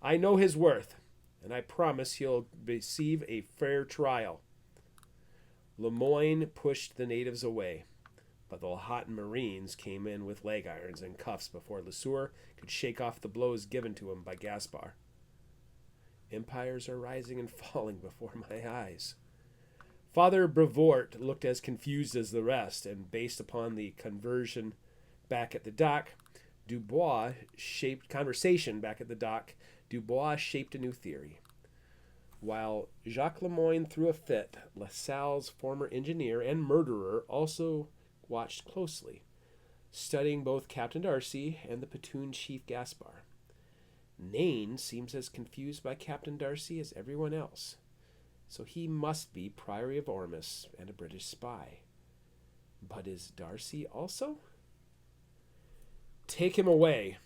I know his worth, and I promise he'll receive a fair trial." Lemoyne pushed the natives away, but the Lahontan Marines came in with leg irons and cuffs before LeSueur could shake off the blows given to him by Gaspard. Empires are rising and falling before my eyes. Father Brevoort looked as confused as the rest, and based upon the conversion back at the dock, Dubois shaped a new theory. While Jacques Lemoyne threw a fit, LaSalle's former engineer and murderer also watched closely, studying both Captain Darcy and the platoon chief Gaspard. Nain seems as confused by Captain Darcy as everyone else, so he must be Priory of Ormus and a British spy. But is Darcy also? "Take him away,"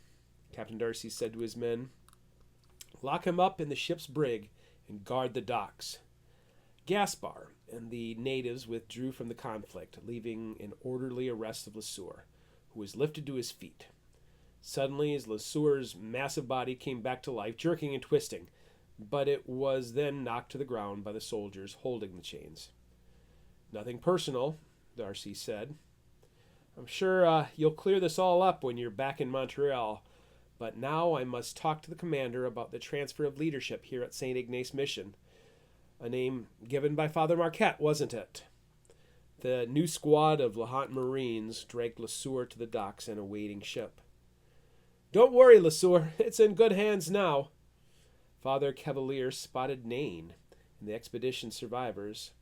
Captain Darcy said to his men. "Lock him up in the ship's brig and guard the docks." Gaspard and the natives withdrew from the conflict, leaving an orderly arrest of LeSueur, who was lifted to his feet. Suddenly, as LeSueur's massive body came back to life, jerking and twisting, but it was then knocked to the ground by the soldiers holding the chains. "Nothing personal," Darcy said. "I'm sure you'll clear this all up when you're back in Montreal, but now I must talk to the commander about the transfer of leadership here at St. Ignace Mission. A name given by Father Marquette, wasn't it?" The new squad of Lahontan Marines dragged LeSueur to the docks and a waiting ship. "Don't worry, LeSueur, it's in good hands now." Father Cavalier spotted Nain and the expedition survivors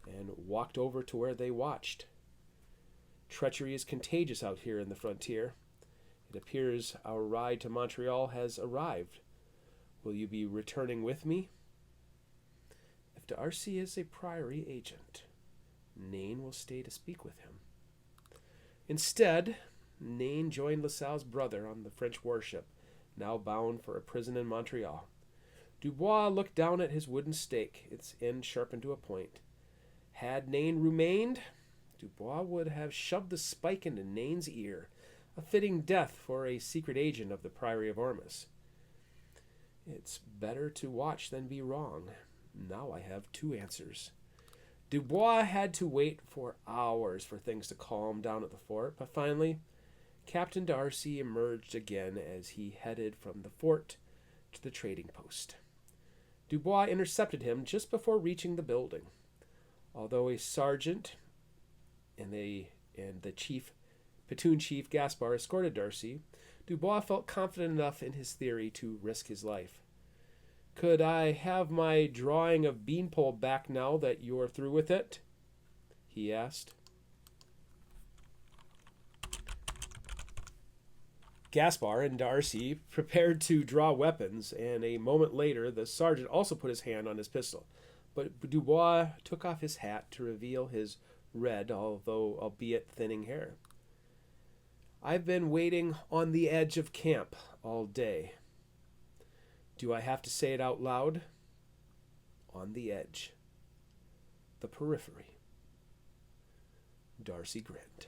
and walked over to where they watched. "Treachery is contagious out here in the frontier. It appears our ride to Montreal has arrived. Will you be returning with me?" "If D'Arcy is a Priory agent, Nain will stay to speak with him." Instead, Nain joined LaSalle's brother on the French warship, now bound for a prison in Montreal. Dubois looked down at his wooden stake, its end sharpened to a point. Had Nain remained, Dubois would have shoved the spike into Nain's ear, a fitting death for a secret agent of the Priory of Ormus. It's better to watch than be wrong. Now I have 2 answers. Dubois had to wait for hours for things to calm down at the fort, but finally, Captain Darcy emerged again as he headed from the fort to the trading post. Dubois intercepted him just before reaching the building. Although a sergeant and the platoon chief Gaspar escorted Darcy, Dubois felt confident enough in his theory to risk his life. "Could I have my drawing of Beanpole back now that you're through with it?" he asked. Gaspar and Darcy prepared to draw weapons, and a moment later the sergeant also put his hand on his pistol. But Dubois took off his hat to reveal his red, although albeit thinning hair. "I've been waiting on the edge of camp all day." Do I have to say it out loud? On the edge. The periphery. Darcy grinned.